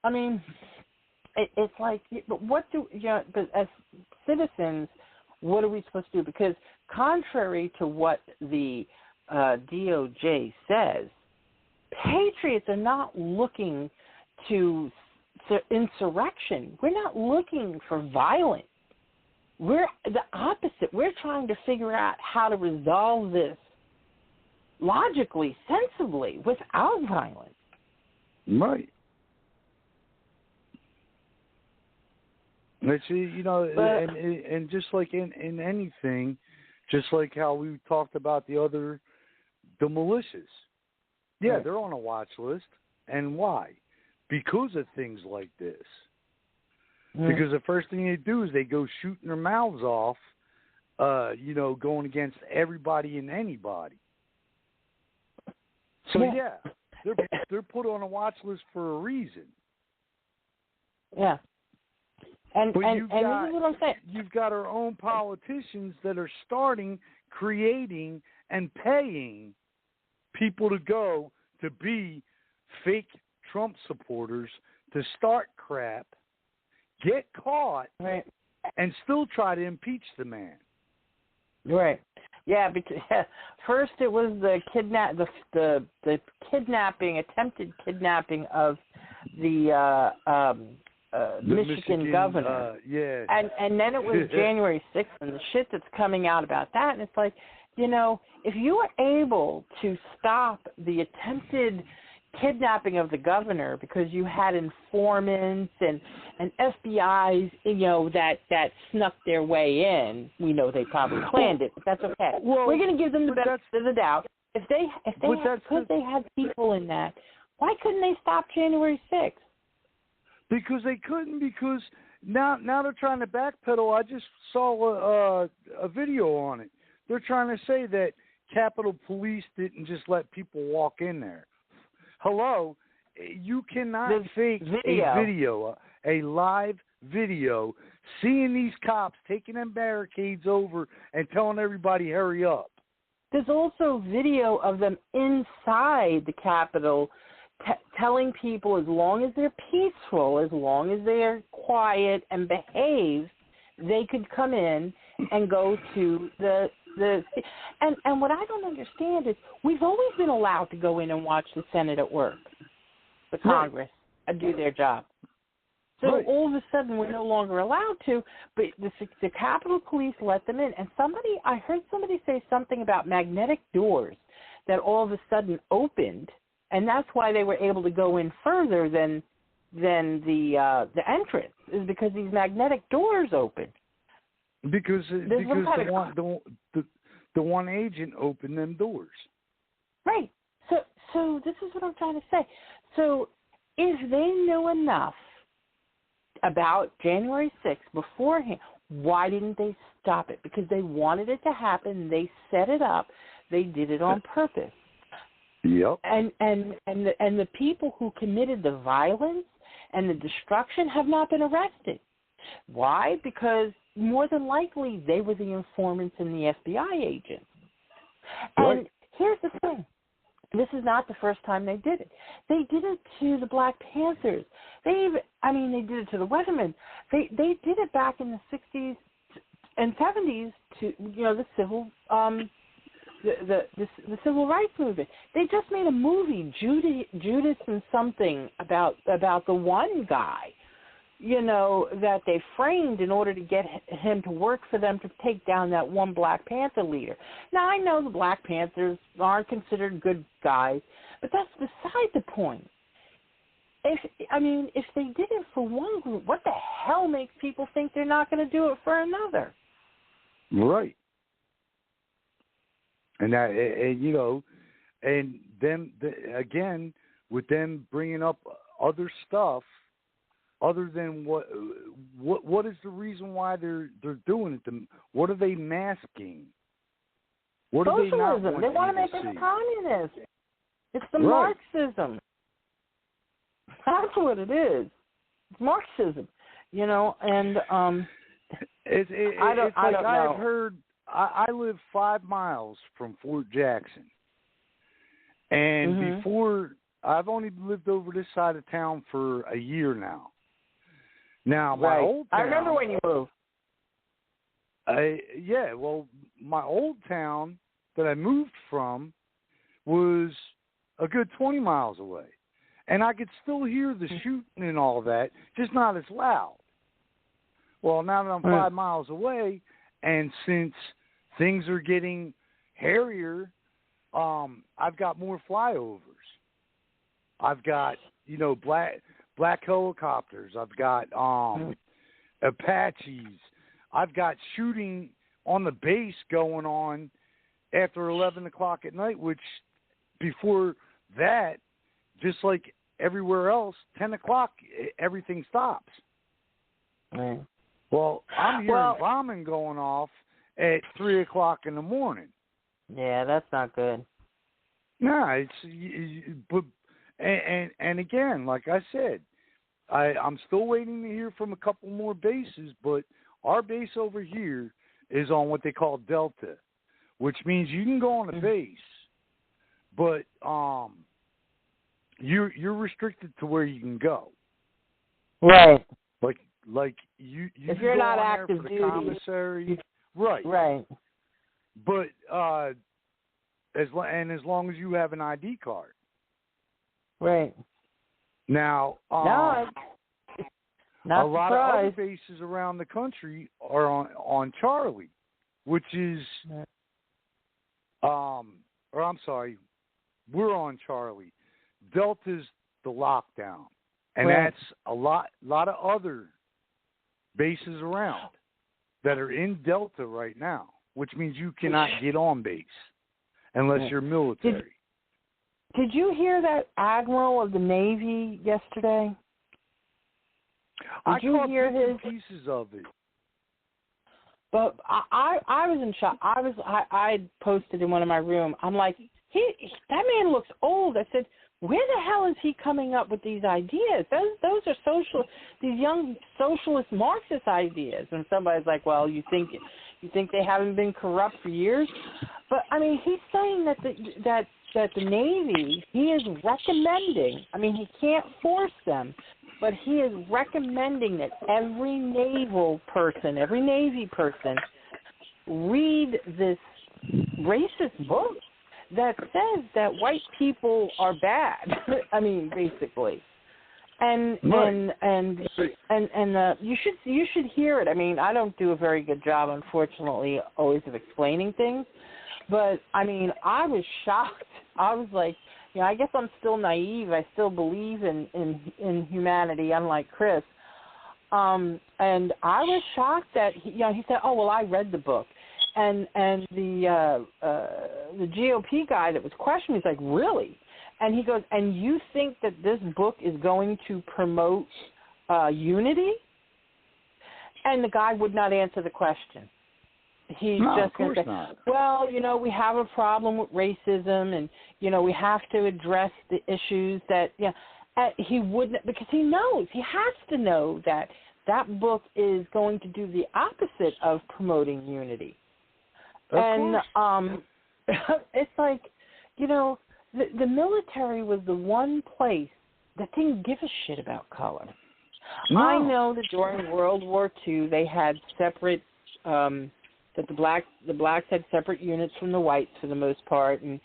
it's like, but but as citizens, what are we supposed to do? Because contrary to what the DOJ says, patriots are not looking to insurrection. We're not looking for violence. We're the opposite. We're trying to figure out how to resolve this logically, sensibly, without violence. Right. Let's see, and just like in anything, just like how we talked about the militias. Yeah, right. They're on a watch list. And why? Because of things like this. Because the first thing they do is they go shooting their mouths off, going against everybody and anybody. So they're put on a watch list for a reason. Yeah. And this is what I'm saying. You've got our own politicians that are creating and paying people to go to be fake Trump supporters to start crap, get caught, right, and still try to impeach the man. Right. Yeah, because first it was the attempted kidnapping of the Michigan governor. Yeah. And then it was January 6th and the shit that's coming out about that. And it's like, if you were able to stop the attempted kidnapping of the governor because you had informants and FBI's, that snuck their way in, we know they probably planned it, but that's okay. Well, we're going to give them the benefit of the doubt. If they had people in that, why couldn't they stop January 6th? Because they couldn't. Because now they're trying to backpedal. I just saw a video on it. They're trying to say that Capitol Police didn't just let people walk in there. Hello, you cannot fake a live video, seeing these cops taking them barricades over and telling everybody hurry up. There's also video of them inside the Capitol telling people as long as they're peaceful, as long as they're quiet and behave, they could come in and go to and what I don't understand is we've always been allowed to go in and watch the Senate at work, the Congress, and do their job. So all of a sudden we're no longer allowed to, but the Capitol Police let them in. And I heard somebody say something about magnetic doors that all of a sudden opened, and that's why they were able to go in further than the entrance, is because these magnetic doors opened. Because the one agent opened them doors. Right. So this is what I'm trying to say. So if they knew enough about January 6th beforehand, why didn't they stop it? Because they wanted it to happen. They set it up. They did it on purpose. Yep. And the people who committed the violence and the destruction have not been arrested. Why? Because more than likely they were the informants and the FBI agents. And here's the thing. This is not the first time they did it. They did it to the Black Panthers. They did it to the Weathermen. They did it back in the 60s and 70s to the civil the civil rights movement. They just made a movie, Judas and something, about the one guy, that they framed in order to get him to work for them to take down that one Black Panther leader. Now, I know the Black Panthers aren't considered good guys, but that's beside the point. If they did it for one group, what the hell makes people think they're not going to do it for another? Right. And that, and them again with them bringing up other stuff. Other than what is the reason why they're doing it? What are they masking? What Socialism. Are they not they want to make it communist. It's the Marxism. That's what it is. It's Marxism, and I don't know. I've heard. I live 5 miles from Fort Jackson, and before I've only lived over this side of town for a year now. Now, my old town... I remember when you moved. My old town that I moved from was a good 20 miles away. And I could still hear the shooting and all that, just not as loud. Well, now that I'm 5 miles away, and since things are getting hairier, I've got more flyovers. I've got, black helicopters. I've got Apaches. I've got shooting on the base going on after 11 o'clock at night, which before that, just like everywhere else, 10 o'clock, everything stops. Right. Well, I'm hearing bombing going off at 3 o'clock in the morning. Yeah, that's not good. No, but again, like I said, I'm still waiting to hear from a couple more bases, but our base over here is on what they call Delta, which means you can go on a base, but you're restricted to where you can go. Right. Like you if you're not active for the duty, commissary, right. Right. But as long as you have an ID card. Right. Now, Not a lot of other surprised. bases around the country are on Charlie, which is, or I'm sorry, we're on Charlie. Delta's the lockdown, and Right. that's a lot of other bases around that are in Delta right now, which means you cannot get on base unless you're military. Did you hear that Admiral of the Navy yesterday? I Did you caught hear bits and his? pieces of it. But I was in shock. I posted in one of my room. I'm like, that man looks old. I said, where the hell is he coming up with these ideas? Those are these young socialist Marxist ideas. And somebody's like, well, you think they haven't been corrupt for years? But I mean, he's saying that the Navy, he is recommending. I mean, he can't force them, but he is recommending that every Navy person, read this racist book that says that white people are bad. I mean, basically, and you should hear it. I mean, I don't do a very good job, unfortunately, always of explaining things, but I mean, I was shocked. I was like, I guess I'm still naive. I still believe in humanity, unlike Chris. And I was shocked that he said, "Oh well, I read the book," and the GOP guy that was questioning, he's like, "Really?" And he goes, "And you think that this book is going to promote unity?" And the guy would not answer the question. He's just going to say, not. well, we have a problem with racism, and, we have to address the issues that, he wouldn't, because he knows, he has to know that book is going to do the opposite of promoting unity. And it's like, the military was the one place that didn't give a shit about color. No. I know that during World War II they had separate that the blacks had separate units from the whites for the most part, and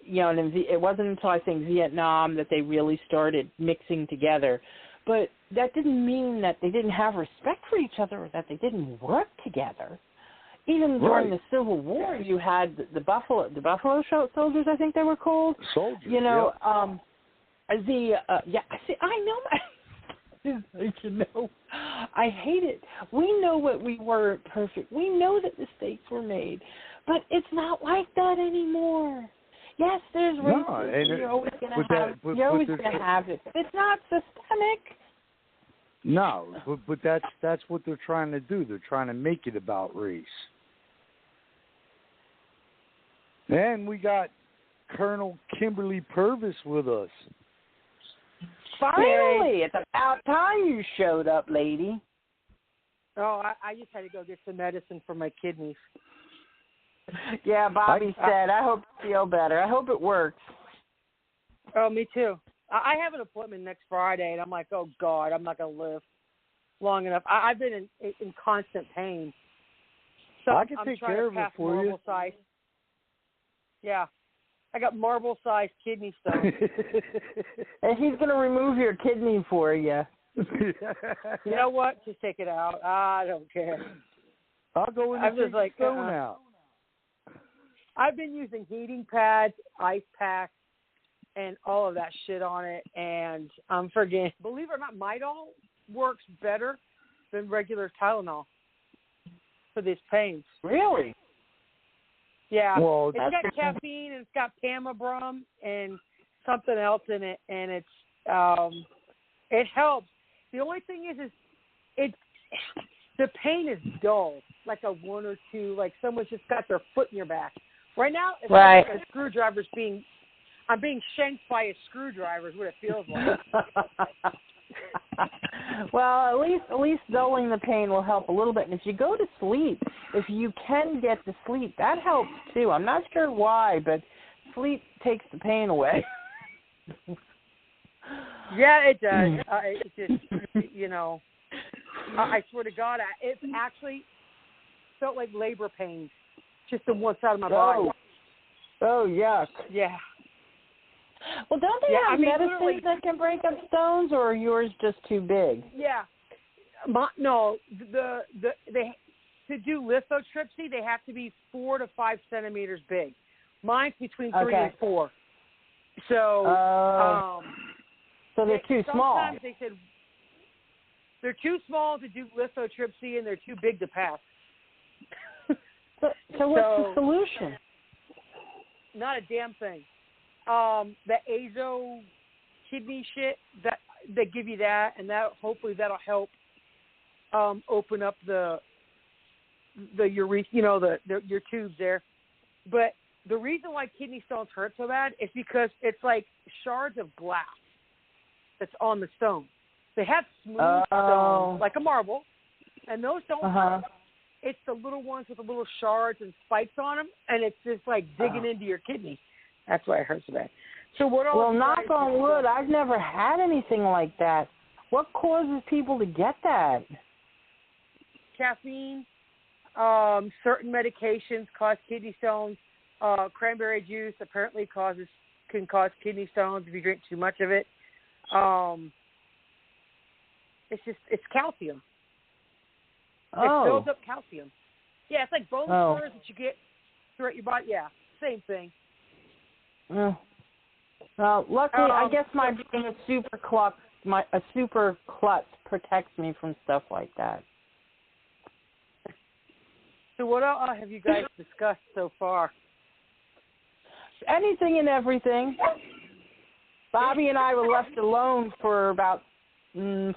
and it wasn't until I think Vietnam that they really started mixing together. But that didn't mean that they didn't have respect for each other or that they didn't work together. Even during the Civil War, you had the Buffalo Soldiers, I think they were called. Soldiers. I know my. I hate it. We know what we weren't perfect. We know that mistakes were made, but it's not like that anymore. Yes, there's racism. You're always going to have it. It's not systemic. No, but that's what they're trying to do. They're trying to make it about race. And we got Colonel Kimberly Purvis with us. Finally, it's about time you showed up, lady. Oh, I just had to go get some medicine for my kidneys. Yeah, Bobby said, I hope you feel better. I hope it works. Oh, me too. I have an appointment next Friday, and I'm like, oh, God, I'm not going to live long enough. I've been in constant pain. So I can take care of it for you. Size. Yeah. I got marble-sized kidney stones. And he's going to remove your kidney for you. You know what? Just take it out. I don't care. I'll go in and take the stone out. I've been using heating pads, ice packs, and all of that shit on it, and I'm forgetting. Believe it or not, Midol works better than regular Tylenol for these pains. Really? Yeah. Well, it's got caffeine, and it's got Pamabrum and something else in it, and it helps. The only thing is the pain is dull, like a 1 or 2, like someone's just got their foot in your back. Right now, it's like a screwdriver's I'm being shanked by a screwdriver is what it feels like. Well, at least dulling the pain will help a little bit. And if you go to sleep, if you can get to sleep, that helps too. I'm not sure why, but sleep takes the pain away. Yeah, it does. It's just, I swear to God, it actually felt like labor pains, just on one side of my body. Oh, yuck. Yeah. Well, don't they have medicines that can break up stones, or are yours just too big? Yeah. They to do lithotripsy, they have to be 4 to 5 centimeters big. Mine's between 3 and 4. So, so they're too small. Sometimes they said they're too small to do lithotripsy, and they're too big to pass. So what's the solution? Not a damn thing. The azo kidney shit, that they give you that, and that hopefully that'll help open up the urethra, your tubes there. But the reason why kidney stones hurt so bad is because it's like shards of glass that's on the stone. They have smooth stones, like a marble, and those don't hurt. It's the little ones with the little shards and spikes on them, and it's just like digging into your kidney. That's why it hurts so bad. So well, knock on wood, I've never had anything like that. What causes people to get that? Caffeine, certain medications cause kidney stones. Cranberry juice apparently can cause kidney stones if you drink too much of it. It's calcium. It fills up calcium. Yeah, it's like bone spurs that you get throughout your body. Yeah, same thing. Well, luckily, I guess my being a super klutz protects me from stuff like that. So what else have you guys discussed so far? Anything and everything. Bobby and I were left alone for about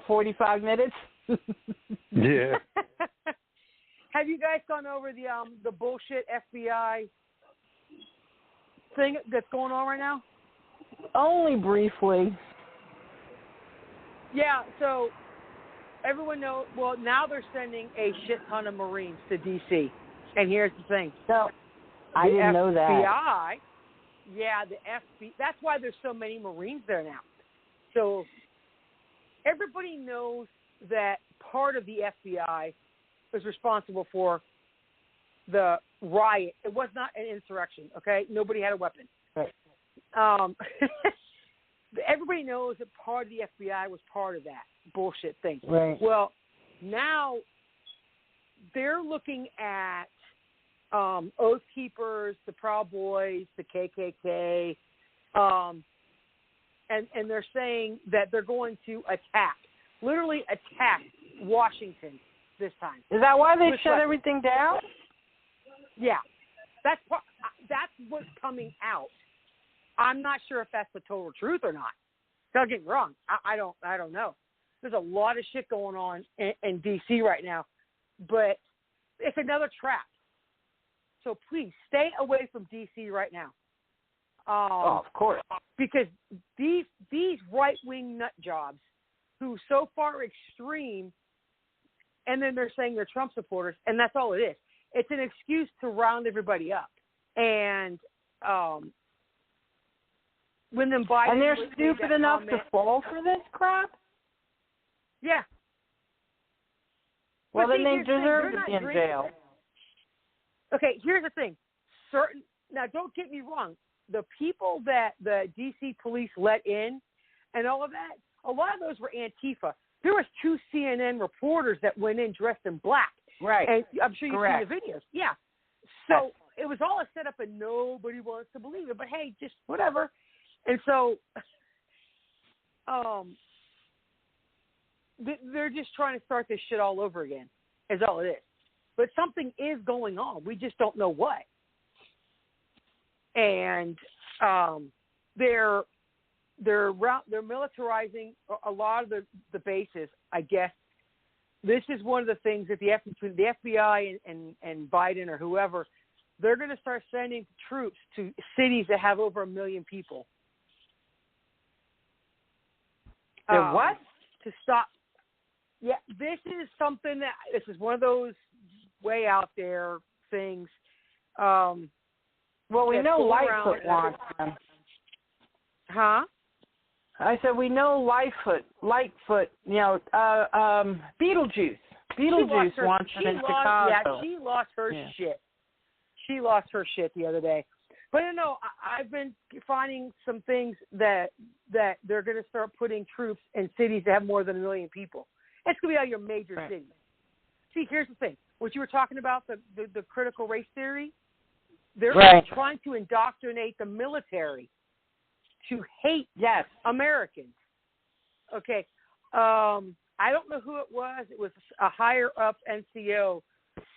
45 minutes. Yeah. Have you guys gone over the bullshit FBI thing that's going on right now? Only briefly. Yeah, so everyone knows, well, now they're sending a shit ton of Marines to D.C. And here's the thing. No, I didn't know that. FBI, yeah, the FBI, that's why there's so many Marines there now. So everybody knows that part of the FBI was responsible for the riot. It was not an insurrection, okay? Nobody had a weapon. Right. Everybody knows that part of the FBI was part of that bullshit thing. Right. Well, now they're looking at Oath Keepers, the Proud Boys, the KKK, and they're saying that they're going to literally attack Washington this time. Is that why they shut everything down? Yeah, that's what's coming out. I'm not sure if that's the total truth or not. Don't get me wrong. I don't know. There's a lot of shit going on in D.C. right now, but it's another trap. So please stay away from D.C. right now. Of course. Because these right-wing nut jobs who so far are extreme, and then they're saying they're Trump supporters, and that's all it is. It's an excuse to round everybody up. And when them Biden... And they're stupid enough to fall for this crap? Yeah. Well, then they deserve to be in jail. Okay, here's the thing. Now, don't get me wrong. The people that the D.C. police let in and all of that, a lot of those were Antifa. There was 2 CNN reporters that went in dressed in black. Right. And I'm sure you've seen the videos. Yeah. So it was all a setup and nobody wants to believe it. But, hey, just whatever. And so they're just trying to start this shit all over again, is all it is. But something is going on. We just don't know what. And they're militarizing a lot of the bases, I guess. This is one of the things that between the FBI and Biden or whoever, they're going to start sending troops to cities that have over 1 million people. What? To stop. Yeah, this is one of those way out there things. Well, we know Lightfoot wants them. Huh? I said we know Lightfoot. Beetlejuice. Beetlejuice wants them in Chicago. Yeah, she lost her shit. She lost her shit the other day. But no, I've been finding some things that they're going to start putting troops in cities that have more than 1 million people. It's going to be out of your major cities. See, here's the thing. What you were talking about, the critical race theory, they're trying to indoctrinate the military to hate Americans. Okay. I don't know who it was. It was a higher-up NCO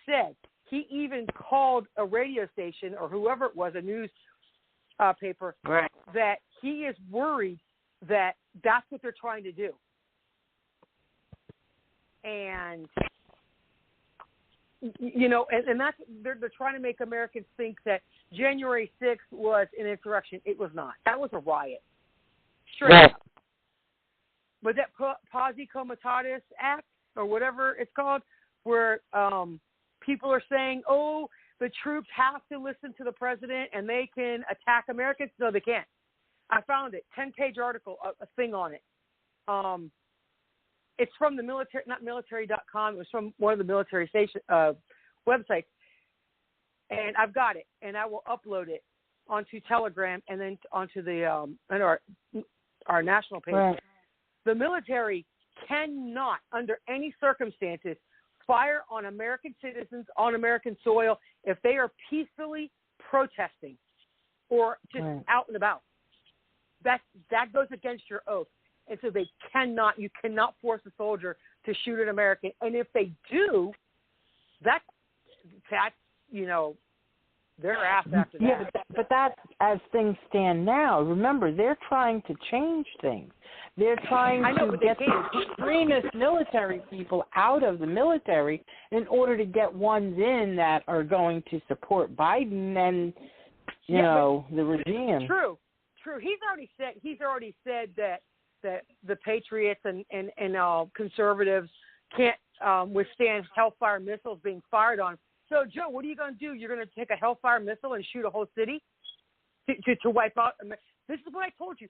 said. He even called a radio station or whoever it was, a news paper, that he is worried that that's what they're trying to do. And, you know, and that's they're trying to make Americans think that January 6th was an insurrection. It was not. That was a riot. Straight up. But that Posse Comitatus Act, or whatever it's called, where people are saying, oh, the troops have to listen to the president and they can attack Americans. No, they can't. I found it, 10-page article, a thing on it. It's from the military, not military.com. It was from one of the military station websites. And I've got it, and I will upload it onto Telegram and then onto the our national page. Right. The military cannot, under any circumstances, fire on American citizens on American soil if they are peacefully protesting or just out and about. That goes against your oath. And so you cannot force a soldier to shoot an American. And if they do, that's you know, their ass after that. Yeah, but that's as things stand now. Remember, they're trying to change things. They're trying to get the extremist military people out of the military in order to get ones in that are going to support Biden and, you know, the regime. True. He's already said that the Patriots and conservatives can't withstand Hellfire missiles being fired on. So, Joe, what are you going to do? You're going to take a Hellfire missile and shoot a whole city to wipe out? This is what I told you.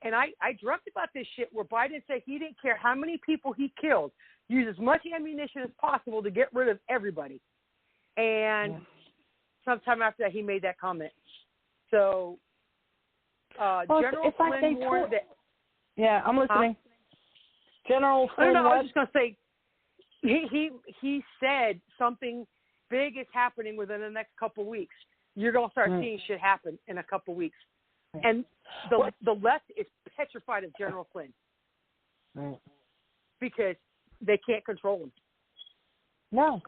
And I dreamt about this shit where Biden said he didn't care how many people he killed, use as much ammunition as possible to get rid of everybody. And sometime after that, he made that comment. So, General Flynn warned that. Yeah, I'm listening. General Flynn. I was just going to say, he said something big is happening within the next couple of weeks. You're going to start seeing shit happen in a couple of weeks. And the left is petrified of General Flynn because they can't control him. No.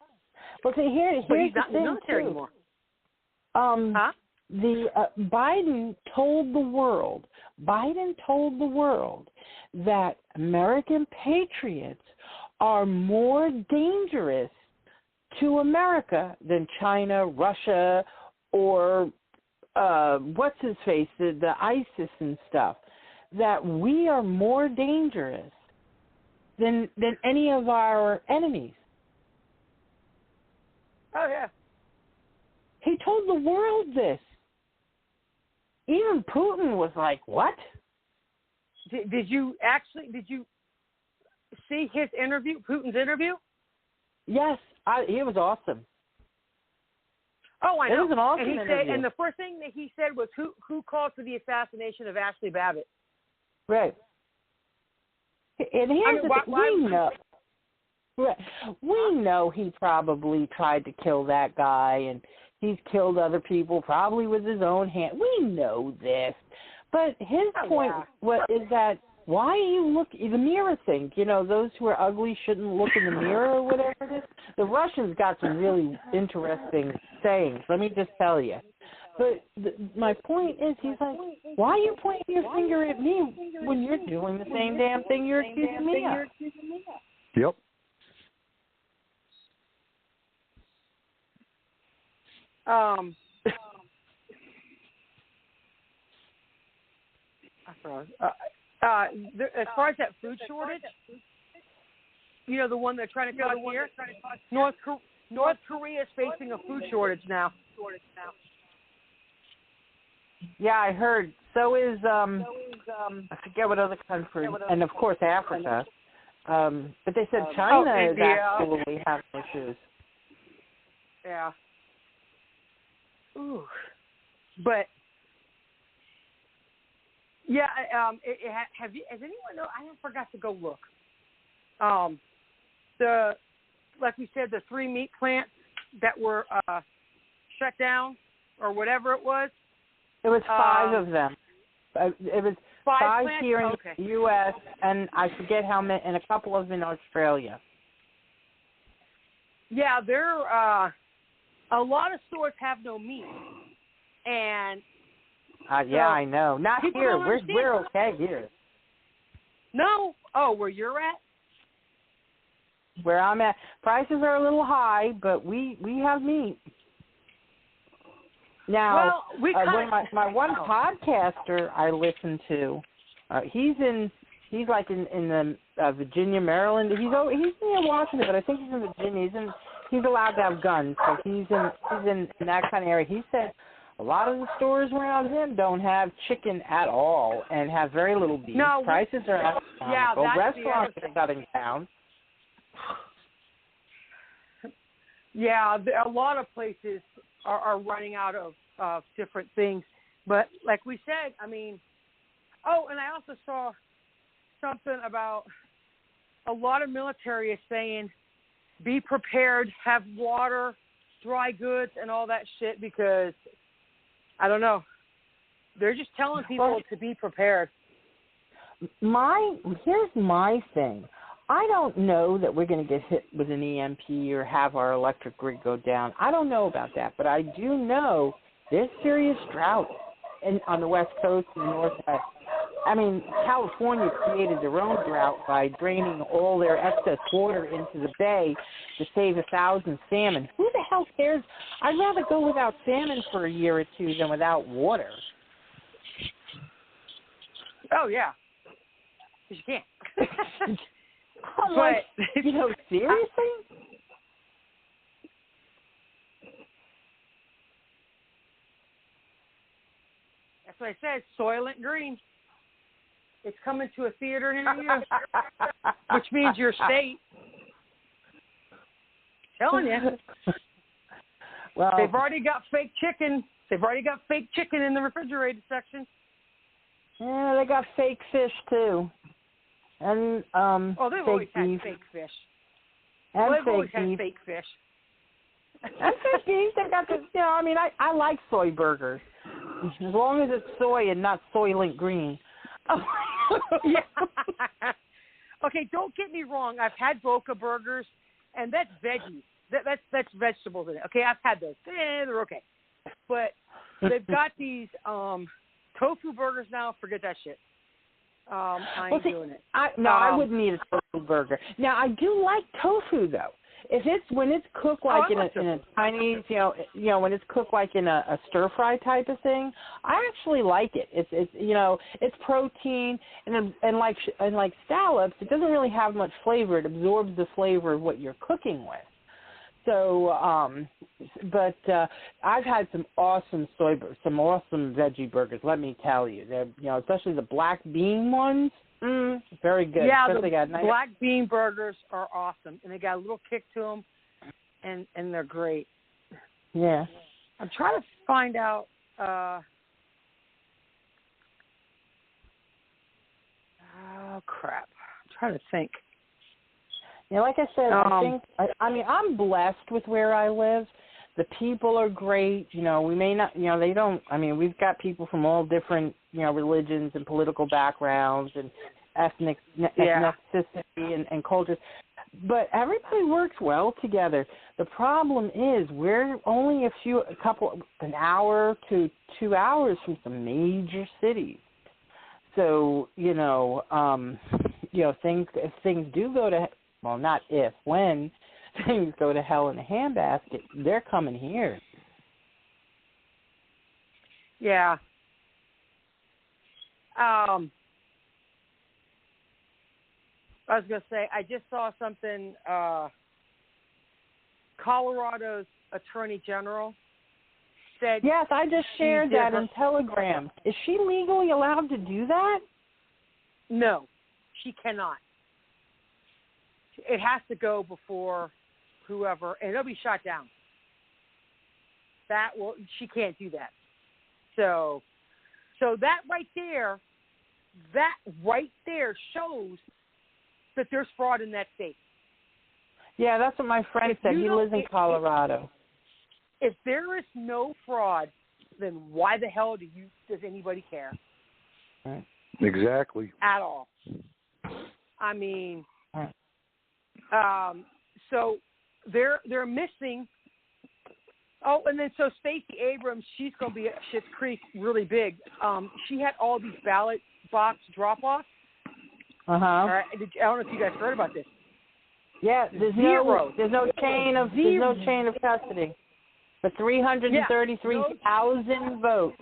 Well, see, here's he's the not in thing, the military too. Anymore. Biden told the world that American patriots are more dangerous to America than China, Russia, or what's his face, the ISIS and stuff. That we are more dangerous than any of our enemies. Oh yeah. He told the world this. Even Putin was like, "What?" Did you see his interview, Putin's interview? Yes, it was awesome. Oh, I know. It was an awesome interview. And the first thing that he said was, "Who called for the assassination of Ashley Babbitt?" Right. And here's the thing. We know he probably tried to kill that guy, and he's killed other people, probably with his own hand. We know this. But his point is that why you look, the mirror thing, you know, those who are ugly shouldn't look in the mirror or whatever it is. The Russians got some really interesting sayings, let me just tell you. But my point is, he's like, why are you pointing your finger at me when you're doing the same damn thing you're accusing me of? Yep. As far as that food shortage, you know, the one they're trying to cause here, North Korea is facing a food shortage now. Yeah, I heard. So is I forget what other country, and of course Africa. But they said China is actually having issues. Yeah. Ooh. But yeah, has anyone know? I forgot to go look. Like we said, the 3 meat plants that were shut down or whatever it was. It was 5 of them. It was 5 plants? here in the U.S., and I forget how many, and a couple of them in Australia. Yeah, there a lot of stores have no meat, and yeah, I know. Not here. We're okay here. No. Oh, where you're at? Where I'm at, prices are a little high, but we have meat. Now, my one podcaster I listen to, he's like in the Virginia, Maryland. He's in Washington, but I think he's in Virginia. He's allowed to have guns, so he's in that kind of area. He said a lot of the stores around him don't have chicken at all and have very little beef. No, prices are astronomical. Yeah, restaurants are shutting down. Yeah, a lot of places are running out of different things. But like we said, I mean, and I also saw something about a lot of military is saying, be prepared, have water, dry goods, and all that shit because, I don't know, they're just telling people to be prepared. Here's my thing. I don't know that we're going to get hit with an EMP or have our electric grid go down. I don't know about that, but I do know there's serious drought on the West Coast and the Northwest. I mean, California created their own drought by draining all their excess water into the bay to save 1,000 salmon. Who the hell cares? I'd rather go without salmon for a year or two than without water. Oh, yeah. Because you can't. I'm like, seriously? That's what I said, Soylent Green. It's coming to a theater near you, which means your state. Telling you. Well, they've already got fake chicken. They've already got fake chicken in the refrigerated section. Yeah, they got fake fish, too. And they've always had fake fish. And they've always had fake fish. And fake beef. They got the, I mean, I like soy burgers as long as it's soy and not Soylent Green. Yeah. Okay, don't get me wrong. I've had Boca burgers, and that's veggies. That's vegetables in it. Okay, I've had those. They're okay. But they've got these tofu burgers now. Forget that shit. I ain't doing it. I wouldn't eat a tofu burger. Now, I do like tofu, though. When it's cooked like in a Chinese, when it's cooked like in a stir fry type of thing, I actually like it. It's protein and like scallops, it doesn't really have much flavor. It absorbs the flavor of what you're cooking with. So, I've had some awesome veggie burgers. Let me tell you, they're especially the black bean ones. Very good. Yeah, the black bean burgers are awesome, and they got a little kick to them, and they're great. Yeah. I'm trying to find out. Crap! I'm trying to think. Yeah, like I said, I'm blessed with where I live. The people are great. We may not, they don't, we've got people from all different, religions and political backgrounds and ethnicity and cultures. But everybody works well together. The problem is we're only an hour to 2 hours from some major cities. So, if things do go to, well, not if, when things go to hell in a handbasket, they're coming here. Yeah. I was going to say, I just saw something, Colorado's Attorney General said... Yes, I just shared that in Telegram. Is she legally allowed to do that? No, she cannot. It has to go before whoever, and it'll be shot down. She can't do that. So that right there shows that there's fraud in that state. Yeah, that's what my friend said. He lives in Colorado. If there is no fraud, then why the hell does anybody care? Right. Exactly. At all. I mean, so they're missing. Oh, and then so Stacey Abrams, she's going to be at Schitt's Creek really big. She had all these ballot box drop-offs. Uh-huh. I don't know if you guys heard about this. Yeah, there's no chain of custody. For 333,000 votes.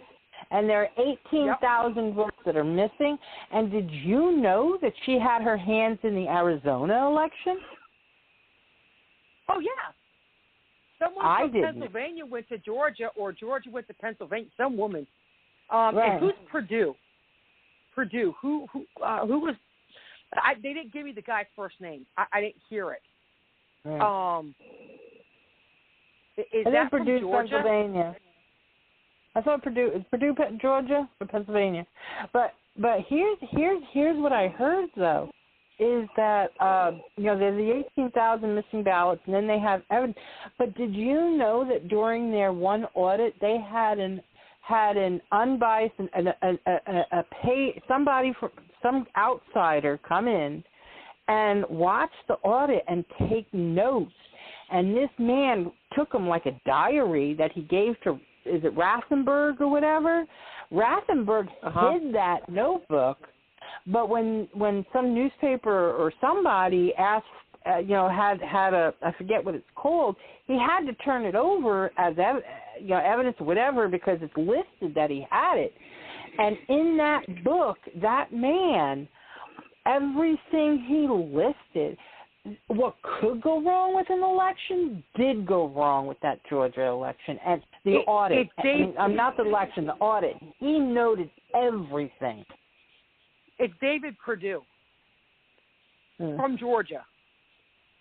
And there are 18,000 votes that are missing. And did you know that she had her hands in the Arizona election? Oh, yeah. Someone from Pennsylvania went to Georgia, or Georgia went to Pennsylvania. Some woman. And who's Purdue? Purdue. Who was? They didn't give me the guy's first name. I didn't hear it. Right. Is that Purdue, from Georgia? Pennsylvania? I thought Purdue, Georgia, or Pennsylvania. But here's what I heard though, is that there's the 18,000 missing ballots, and then they have evidence. But did you know that during their one audit they had an unbiased somebody from some outsider come in and watch the audit and take notes. And this man took him like a diary that he gave to, is it Rathenberg or whatever? Rathenberg hid that notebook, but when some newspaper or somebody asked, had a, I forget what it's called, he had to turn it over as evidence or whatever, because it's listed that he had it. And in that book, that man, everything he listed, what could go wrong with an election did go wrong with that Georgia election. And the audit, not the election, the audit, he noted everything. It's David Perdue from Georgia.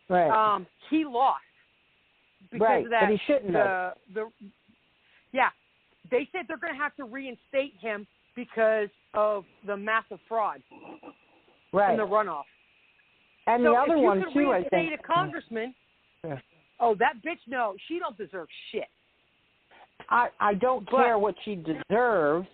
Right. He lost because of that. But he shouldn't have. They said they're going to have to reinstate him because of the massive fraud in the runoff. And so the other one, too, I think. If you could reinstate a congressman, that bitch, no, she don't deserve shit. I don't care what she deserves.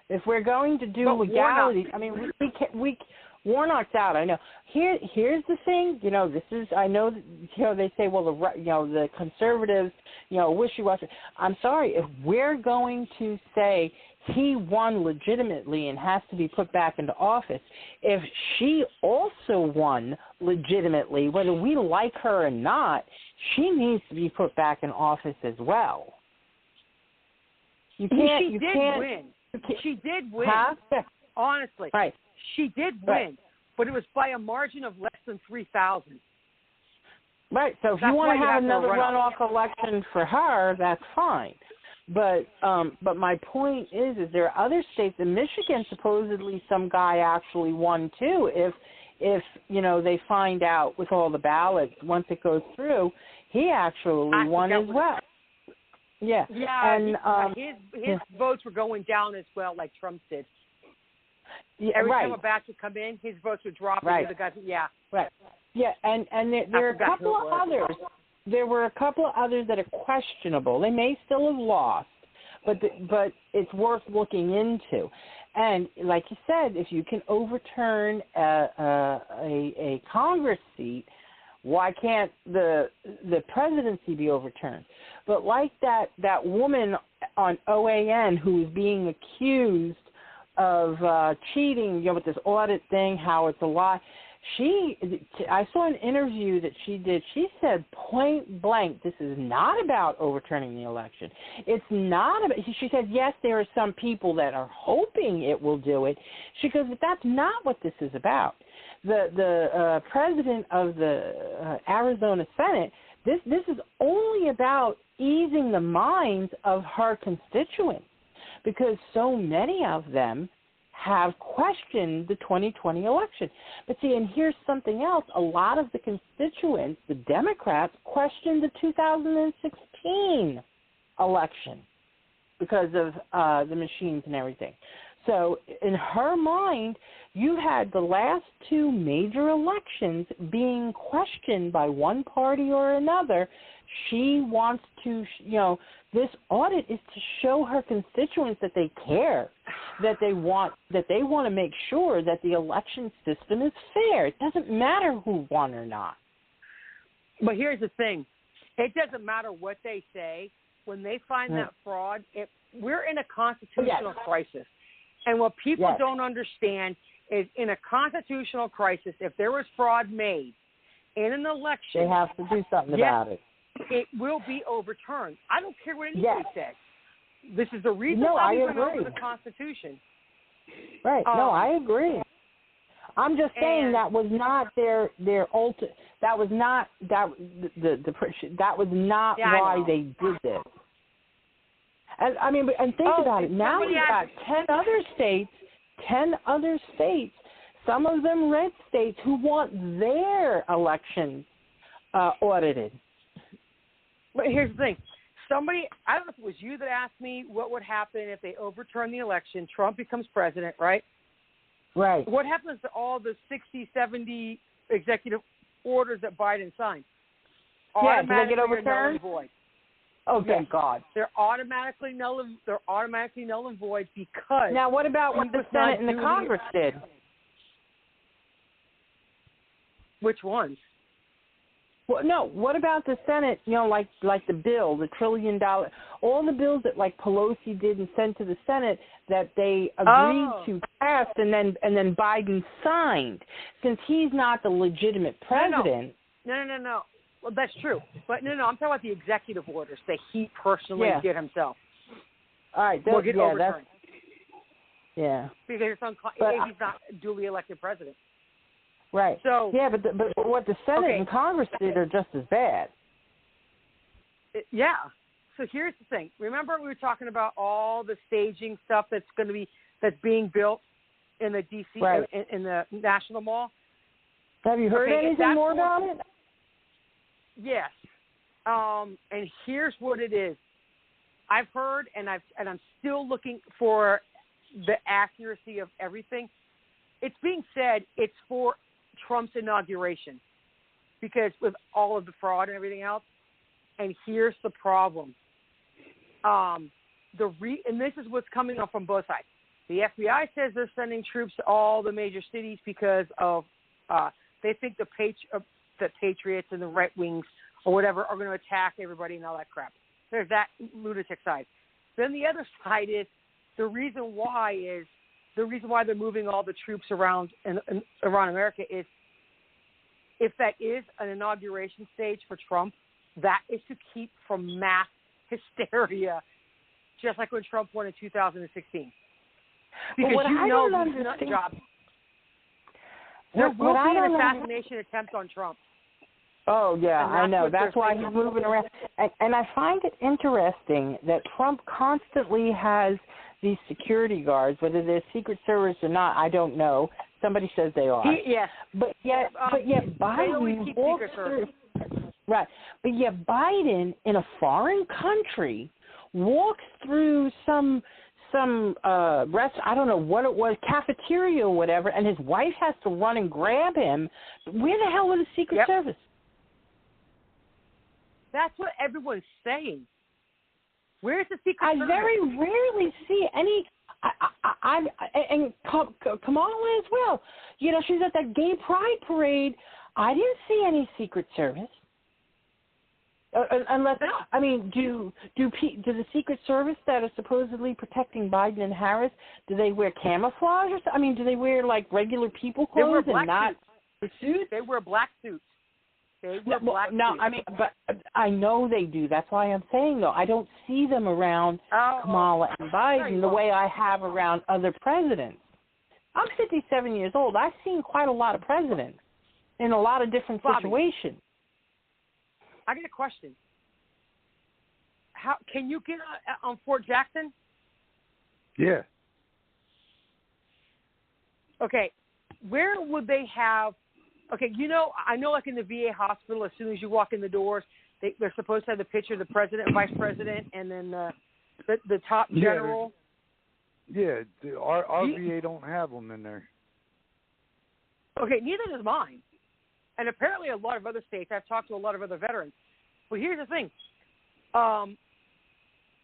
If we're going to do legalities, I mean, we Warnock's out. I know. Here's the thing. This is. I know. They say, well, the conservatives, wishy-washy. I'm sorry. If we're going to say he won legitimately and has to be put back into office, if she also won legitimately, whether we like her or not, she needs to be put back in office as well. You can't. She did win. She did win. Honestly. Right. She did win, but it was by a margin of less than 3,000. Right. So if you want to have another runoff election for her, that's fine. But my point is there are other states. In Michigan, supposedly some guy actually won too. If they find out with all the ballots once it goes through, he actually won as well. Yeah. Yeah. And his votes were going down as well, like Trump did. Yeah, Every time a batch would come in, his votes would drop. Right. And the guys, Right. Yeah, and there are a couple of others. There were a couple of others that are questionable. They may still have lost, but it's worth looking into. And like you said, if you can overturn a Congress seat, why can't the presidency be overturned? But like that woman on OAN who is being accused of cheating, with this audit thing, how it's a lie. I saw an interview that she did. She said point blank, this is not about overturning the election. It's not about, she said, yes, there are some people that are hoping it will do it. She goes, but that's not what this is about. The president of the Arizona Senate, this is only about easing the minds of her constituents, because so many of them have questioned the 2020 election. But see, and here's something else. A lot of the constituents, the Democrats, questioned the 2016 election because of the machines and everything. So in her mind, you had the last two major elections being questioned by one party or another. She wants to, this audit is to show her constituents that they care, that they want to make sure that the election system is fair. It doesn't matter who won or not. But here's the thing. It doesn't matter what they say. When they find that fraud, we're in a constitutional crisis. And what people don't understand is in a constitutional crisis, if there was fraud made in an election, they have to do something about it. It will be overturned. I don't care what anybody says. This is the reason why I we went agree. over the Constitution. Right. No, I agree. I'm just saying that was not their ultimate. That was not that why they did this. And I mean, and think about it. Now you've got 10 other states, some of them red states, who want their elections audited. But here's the thing. Somebody, I don't know if it was you that asked me what would happen if they overturn the election, Trump becomes president, right? Right. What happens to all the 60, 70 executive orders that Biden signed? Yeah, do they get overturned? Void. Oh, thank God. They're automatically null and void because. Now, what about what the Senate and the Congress did? Which ones? Well, no. What about the Senate? Like the bill, the $1 trillion, all the bills that like Pelosi did and sent to the Senate that they agreed to pass, and then Biden signed, since he's not the legitimate president. No. Well, that's true, but no. I'm talking about the executive orders that he personally did himself. All right, will get overturned. Because he's not duly elected president. Right. So but what the Senate and Congress did are just as bad. So here's the thing. Remember we were talking about all the staging stuff that's being built in the DC in the National Mall. Have you heard anything more about it? Yes. And here's what it is. I've heard, and I'm still looking for the accuracy of everything. It's being said it's for Trump's inauguration because with all of the fraud and everything else. And here's the problem. And this is what's coming up from both sides. The FBI says they're sending troops to all the major cities because of they think the Patriots and the right wings or whatever are going to attack everybody and all that crap. There's that lunatic side. Then the other side is the reason why they're moving all the troops around America is if that is an inauguration stage for Trump, that is to keep from mass hysteria, just like when Trump won in 2016. Because these nut jobs. There will be an assassination attempt on Trump. Oh, yeah, I know. That's why he's moving around. And I find it interesting that Trump constantly has these security guards, whether they're Secret Service or not, I don't know. Somebody says they are. Yes. But yet Biden walks through. Right. But yet Biden, in a foreign country, walks through some I don't know what it was, cafeteria or whatever, and his wife has to run and grab him. Where the hell was the Secret Service? That's what everyone's saying. Where's the Secret Service? I very rarely see any. And Kamala as well. She's at that gay pride parade. I didn't see any Secret Service. Unless, I mean, do the Secret Service that are supposedly protecting Biden and Harris, do they wear camouflage? I mean, do they wear like regular people clothes and not suits? They wear black suits. I mean, but I know they do. That's why I'm saying though, I don't see them around Kamala and Biden the way I have around other presidents. I'm 57 years old. I've seen quite a lot of presidents in a lot of different situations. I got a question. How can you get on Fort Jackson? Yeah. Okay. Where would they have? Okay, I know like in the VA hospital, as soon as you walk in the doors, they're supposed to have the picture of the president, vice president, and then the top general. Yeah, our VA don't have them in there. Okay, neither does mine. And apparently a lot of other states, I've talked to a lot of other veterans. But here's the thing.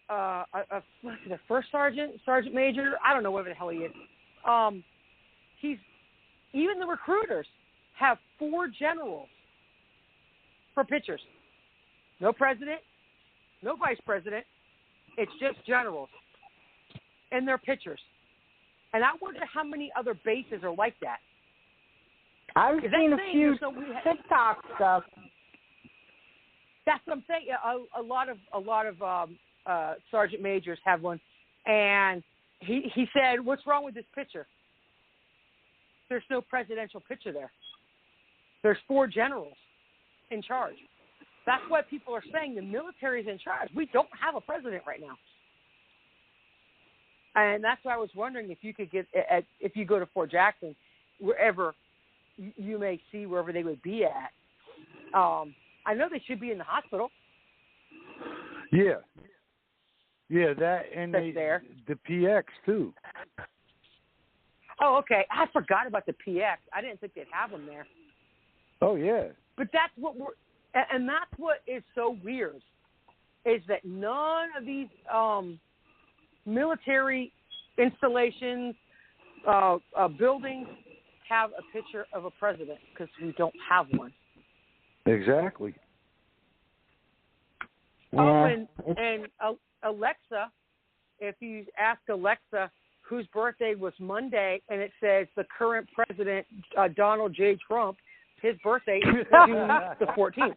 The first sergeant major, I don't know whatever the hell he is. Even the recruiters have 4 generals for pitchers. No president, no vice president. It's just generals. And they're pitchers. And I wonder how many other bases are like that. I've seen a few TikTok stuff. That's what I'm saying. A lot of sergeant majors have one, and he said, "What's wrong with this pitcher? There's no presidential pitcher there. There's 4 generals in charge. That's what people are saying. The military's in charge. We don't have a president right now." And that's why I was wondering if you could if you go to Fort Jackson, wherever you may see wherever they would be at. I know they should be in the hospital. Yeah, that and there. The PX too. Oh, okay. I forgot about the PX. I didn't think they'd have them there. Oh yeah. But that's what is so weird, is that none of these military installations, buildings have a picture of a president, because we don't have one. Exactly. Oh, and Alexa, if you ask Alexa whose birthday was Monday, and it says the current president, Donald J. Trump, his birthday is June the 14th.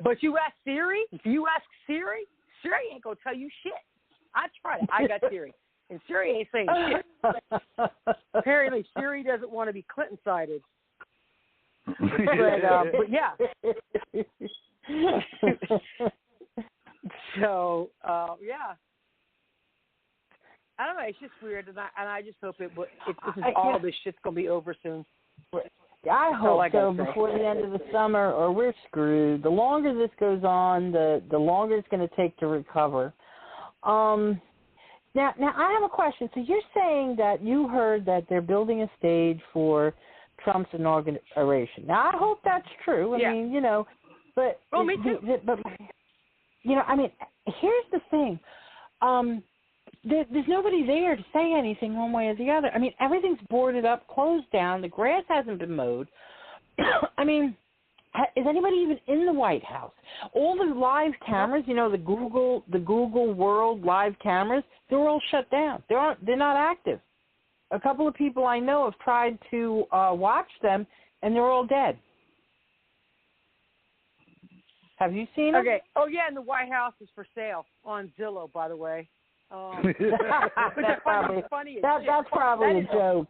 But you ask Siri, Siri ain't going to tell you shit. I tried it. I got Siri. And Siri ain't saying shit. Apparently, Siri doesn't want to be Clinton-sided. But yeah. So, yeah. I don't know. It's just weird, and I just hope all this shit's going to be over soon. I hope so before the end of the summer, or we're screwed. The longer this goes on, the longer it's going to take to recover. Now I have a question. So you're saying that you heard that they're building a stage for Trump's inauguration. Now I hope that's true. I mean, you know, but me too. But you know, I mean, here's the thing. There's nobody there to say anything one way or the other. I mean, everything's boarded up, closed down. The grass hasn't been mowed. I mean, is anybody even in the White House? All the live cameras, you know, the Google World live cameras, they're all shut down. They're not active. A couple of people I know have tried to watch them, and they're all dead. Have you seen them? Okay. Oh, yeah, and the White House is for sale on Zillow, by the way. That's probably a joke.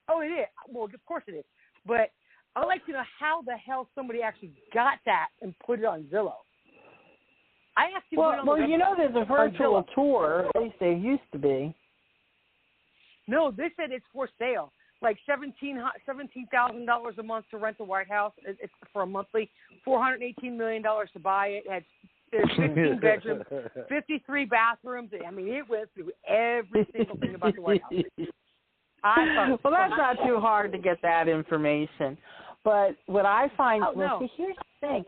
It is. Well, of course it is. But I'd like to know how the hell somebody actually got that and put it on Zillow. I actually you know, there's a virtual tour. At least there used to be. No, they said it's for sale. Like $17,000 a month to rent the White House. It's for a monthly. $418 million to buy it. There's 15 bedrooms, 53 bathrooms. I mean, it went through every single thing about the White House. Well, that's not too hard to get that information. But what I find, here's the thing.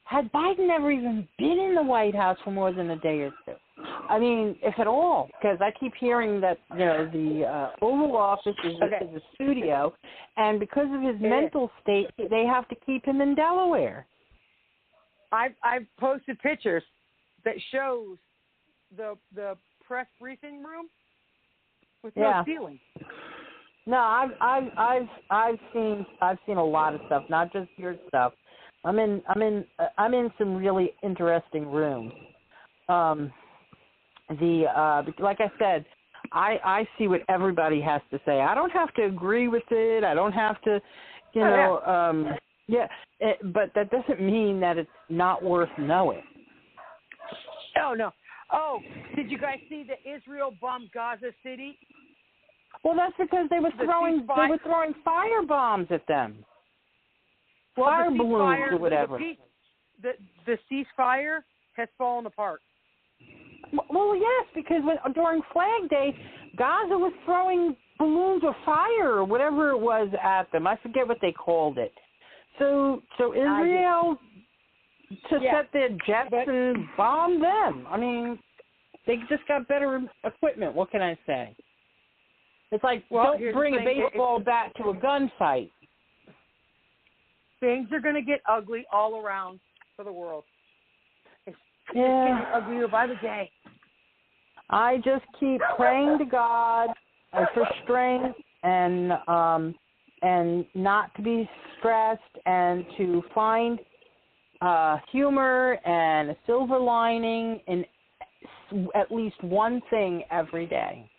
Had Biden ever even been in the White House for more than a day or two? I mean, if at all, because I keep hearing that, you know, the Oval Office is a studio, and because of his mental state, they have to keep him in Delaware. I've posted pictures that shows the press briefing room with no ceiling. No, I've seen a lot of stuff, not just your stuff. I'm in some really interesting rooms. Like I said, I see what everybody has to say. I don't have to agree with it. I don't have to, but that doesn't mean that it's not worth knowing. Oh, no. Oh, did you guys see that Israel bombed Gaza City? Well, that's because they were throwing fire bombs at them. Well, fire balloons or whatever. The ceasefire has fallen apart. Well, yes, because during Flag Day, Gaza was throwing balloons of fire or whatever it was at them. I forget what they called it. So Israel set their jets and bomb them. I mean, they just got better equipment. What can I say? It's like, don't bring a baseball bat to a gunfight. Things are going to get ugly all around for the world. It's getting uglier by the day. I just keep praying to God for strength and not to be stressed and to find humor and a silver lining in at least one thing every day.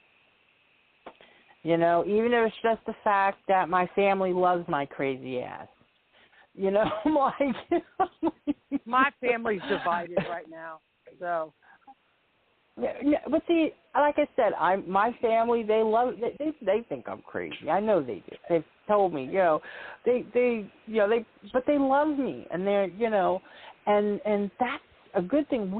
You know, even if it's just the fact that my family loves my crazy ass. You know, my family's divided right now. So, but see, like I said, my family, they love, they think I'm crazy. I know they do. They've told me, but they love me, and they're, and that's a good thing.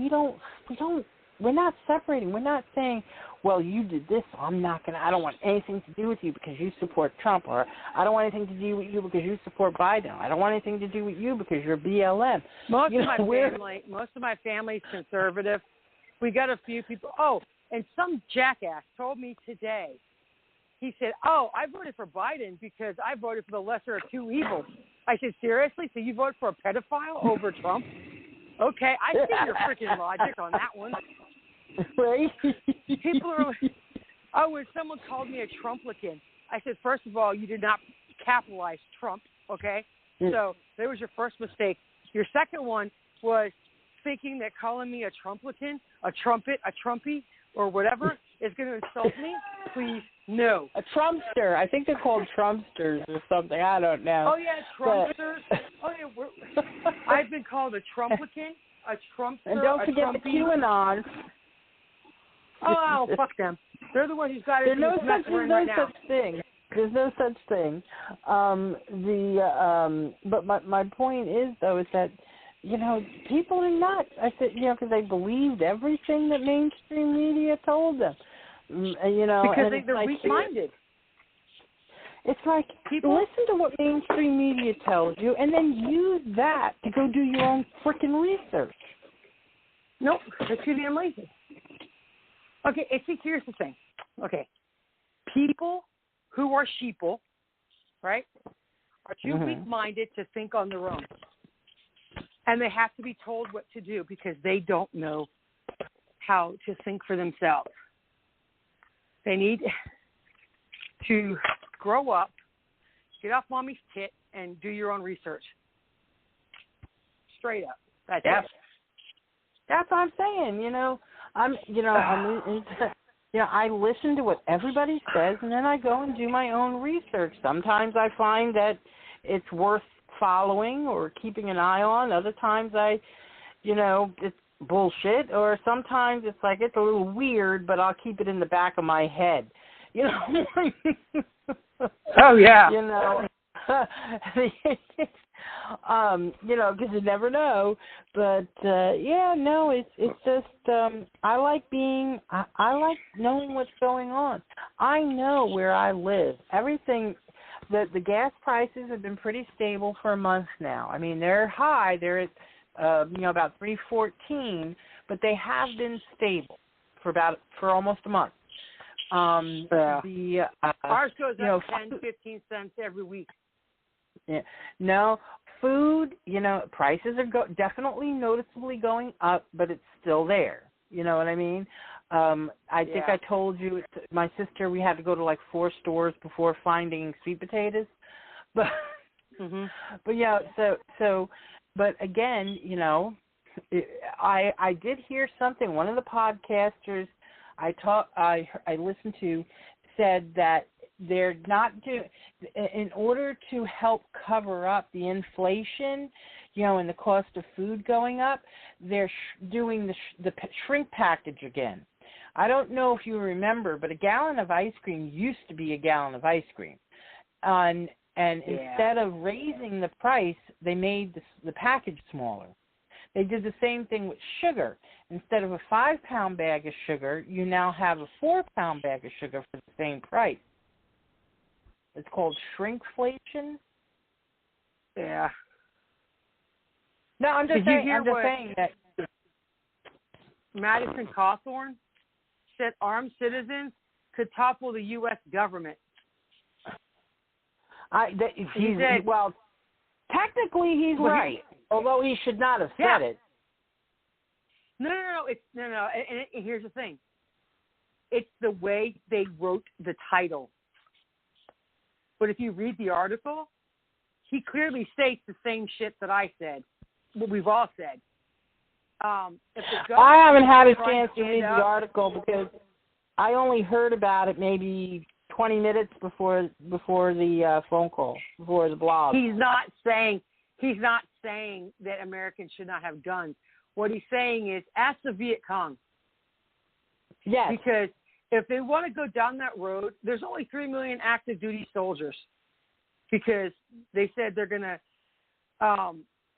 We're not separating. We're not saying, well, you did this, so I don't want anything to do with you because you support Trump, or I don't want anything to do with you because you support Biden. I don't want anything to do with you because you're BLM. Most of my family's conservative. We got a few people. Oh, and some jackass told me today. He said, "Oh, I voted for Biden because I voted for the lesser of two evils." I said, "Seriously? So you vote for a pedophile over Trump?" Okay, I see your freaking logic on that one. Right? People are like, oh, when someone called me a Trumplican, I said, first of all, you did not capitalize Trump, okay? So there was your first mistake. Your second one was thinking that calling me a Trumplican, a trumpet, a Trumpy, or whatever is going to insult me. Please, no. A Trumpster. I think they're called Trumpsters or something. I don't know. Oh, yeah, Trumpsters. I've been called a Trumplican, a Trumpster, and don't forget the QAnon. Oh, fuck them. They're the ones who's got it. There's no such thing. There's no such thing. But my point is, though, is that, people are not. I said, because they believed everything that mainstream media told them. Because they're weak-minded. It's like, listen to what mainstream media tells you, and then use that to go do your own freaking research. Nope, they're too damn lazy. Okay, see, here's the thing. Okay, people who are sheeple, right, are too weak-minded to think on their own. And they have to be told what to do because they don't know how to think for themselves. They need to grow up, get off mommy's tit, and do your own research. Straight up. That's it. That's what I'm saying, I listen to what everybody says, and then I go and do my own research. Sometimes I find that it's worth following or keeping an eye on. Other times it's bullshit, or sometimes it's like it's a little weird, but I'll keep it in the back of my head. Oh, yeah. Because you never know. But it's just I like knowing what's going on. I know where I live. Everything. The gas prices have been pretty stable for a month now. I mean, they're high. They're at about $3.14, but they have been stable for almost a month. Ours goes up 10-15 cents every week. Yeah. No, food, prices are definitely noticeably going up, but it's still there. You know what I mean? I think I told you, my sister, we had to go to like 4 stores before finding sweet potatoes. But, but again, I did hear something. One of the podcasters I listened to said that they're not doing, in order to help cover up the inflation, and the cost of food going up, they're doing the shrink package again. I don't know if you remember, but a gallon of ice cream used to be a gallon of ice cream. And instead of raising the price, they made the package smaller. They did the same thing with sugar. Instead of a 5-pound bag of sugar, you now have a 4-pound bag of sugar for the same price. It's called shrinkflation. Yeah. No, I'm just saying that Madison Cawthorn said armed citizens could topple the U.S. government. Well, technically he's right, although he should not have said it. No. And here's the thing. It's the way they wrote the title. But if you read the article, he clearly states the same shit that I said, what we've all said. I haven't had a chance to read the article because I only heard about it maybe 20 minutes before the phone call, before the blog. He's not saying that Americans should not have guns. What he's saying is ask the Viet Cong. Yes. Because if they want to go down that road, there's only 3 million active duty soldiers. Because they said they're going to,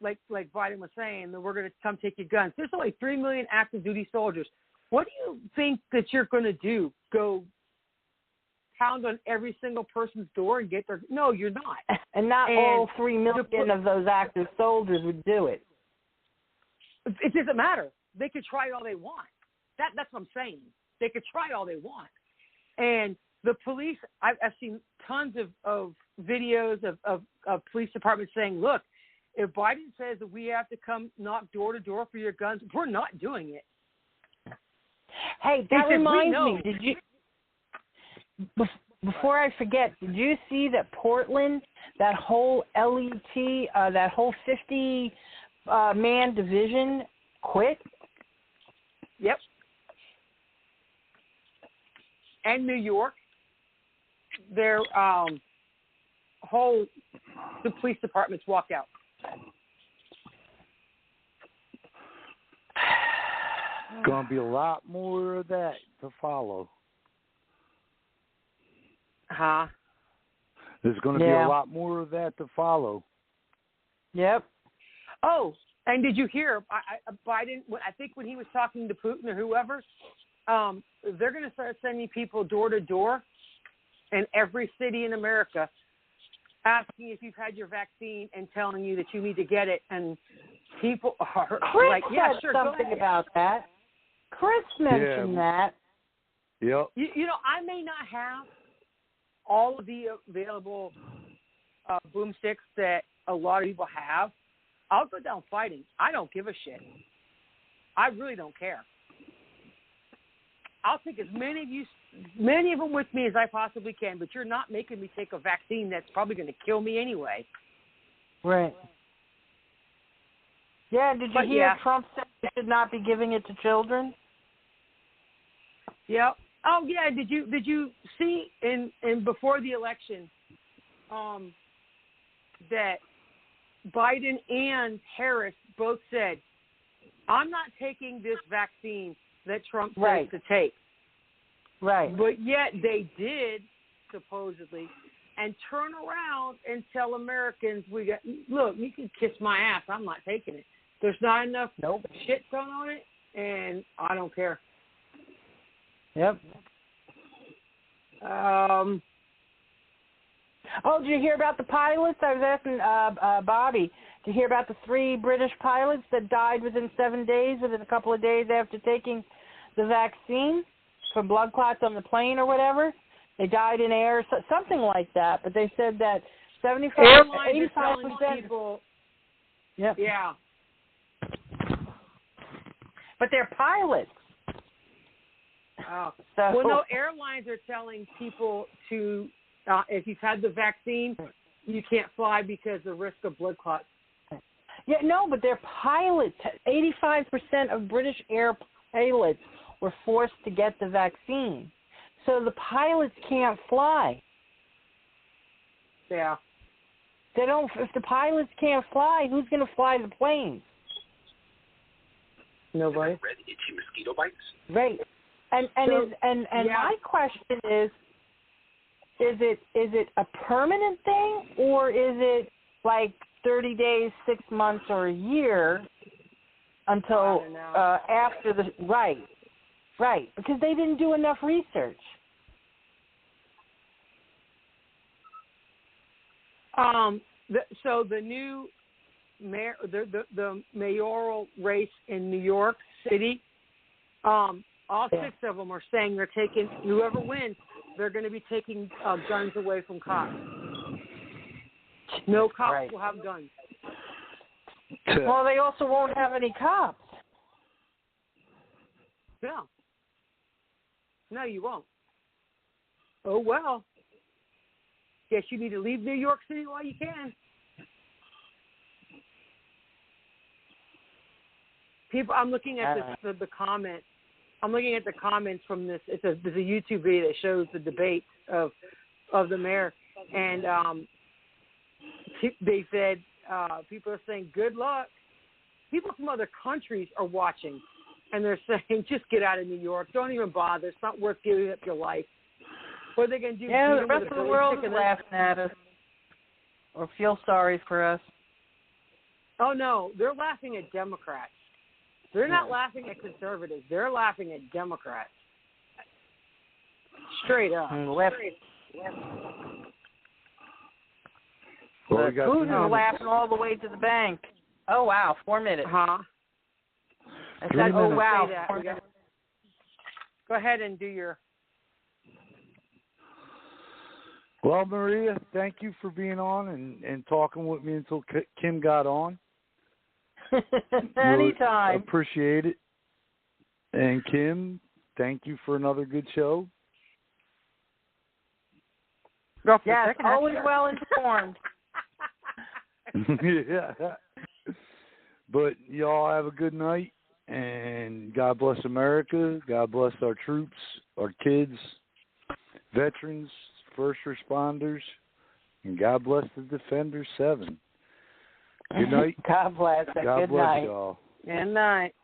like Biden was saying, that we're going to come take your guns. There's only 3 million active duty soldiers. What do you think that you're going to do? Go pound on every single person's door and get their... No, you're not. And all 3 million of those active soldiers would do it. It doesn't matter. They could try all they want. That's what I'm saying. They could try all they want. And the police, I've seen tons of videos of police departments saying, look, if Biden says that we have to come knock door to door for your guns, we're not doing it. Hey, that reminds me. Did you, before I forget, did you see that Portland, that whole LET, that whole 50-man division quit? Yep. And New York, their the police departments walked out. Going to be a lot more of that to follow. Huh? There's going to be a lot more of that to follow. Yep. Oh, and did you hear Biden? I think when he was talking to Putin or whoever, they're going to start sending people door to door in every city in America, asking if you've had your vaccine and telling you that you need to get it. And people are like, "Yeah, sure, something about that." Chris mentioned that. Yep. You know, I may not have all of the available boomsticks that a lot of people have. I'll go down fighting. I don't give a shit. I really don't care. I'll take as many of them with me as I possibly can, but you're not making me take a vaccine that's probably going to kill me anyway. Right. Yeah, did you hear Trump said we should not be giving it to children? Yeah. Oh, yeah, did you see in before the election that Biden and Harris both said, I'm not taking this vaccine that Trump says to take. Right. But yet they did, supposedly, and turn around and tell Americans, look, you can kiss my ass. I'm not taking it. There's not enough shit thrown on it, and I don't care. Yep. Did you hear about the pilots? I was asking Bobby. Did you hear about the 3 British pilots that died within 7 days, within a couple of days after taking the vaccine for blood clots on the plane or whatever? They died in air, something like that. But they said that 85% people. Yep. Yeah. But they're pilots. Oh. Well, no, airlines are telling people to, if you've had the vaccine, you can't fly because of the risk of blood clots. Yeah, no, but they're pilots. 85% of British air pilots were forced to get the vaccine. So the pilots can't fly. Yeah. They don't. If the pilots can't fly, who's going to fly the planes? Nobody. Red itchy mosquito bites. Right. And my question is it a permanent thing, or is it like 30 days, 6 months, or a year until after the right, because they didn't do enough research. So the new mayor, the mayoral race in New York City, all 6 of them are saying they're taking, whoever wins, they're going to be taking guns away from cops. No cops will have guns. Well, they also won't have any cops. No, you won't. Oh, well. Guess you need to leave New York City while you can. People, I'm looking at the comments. I'm looking at the comments from this. There's a YouTube video that shows the debate of the mayor, and they said people are saying good luck. People from other countries are watching, and they're saying just get out of New York. Don't even bother. It's not worth giving up your life. What are they going to do? Yeah, the rest of the world is laughing at us or feel sorry for us. Oh, no. They're laughing at Democrats. They're not laughing at conservatives. They're laughing at Democrats. Straight up. Left. Well, Putin's laughing all the way to the bank. Oh, wow. 4 minutes. Huh? Oh, wow. Go ahead and do your... Well, Maria, thank you for being on and talking with me until Kim got on. Anytime. Really appreciate it. And Kim, thank you for another good show. Yes, always well informed. Yeah. But y'all have a good night, and God bless America. God bless our troops, our kids, veterans, first responders, and God bless the Defender 7. Good night. God bless. God Good bless night. y'all. Good night.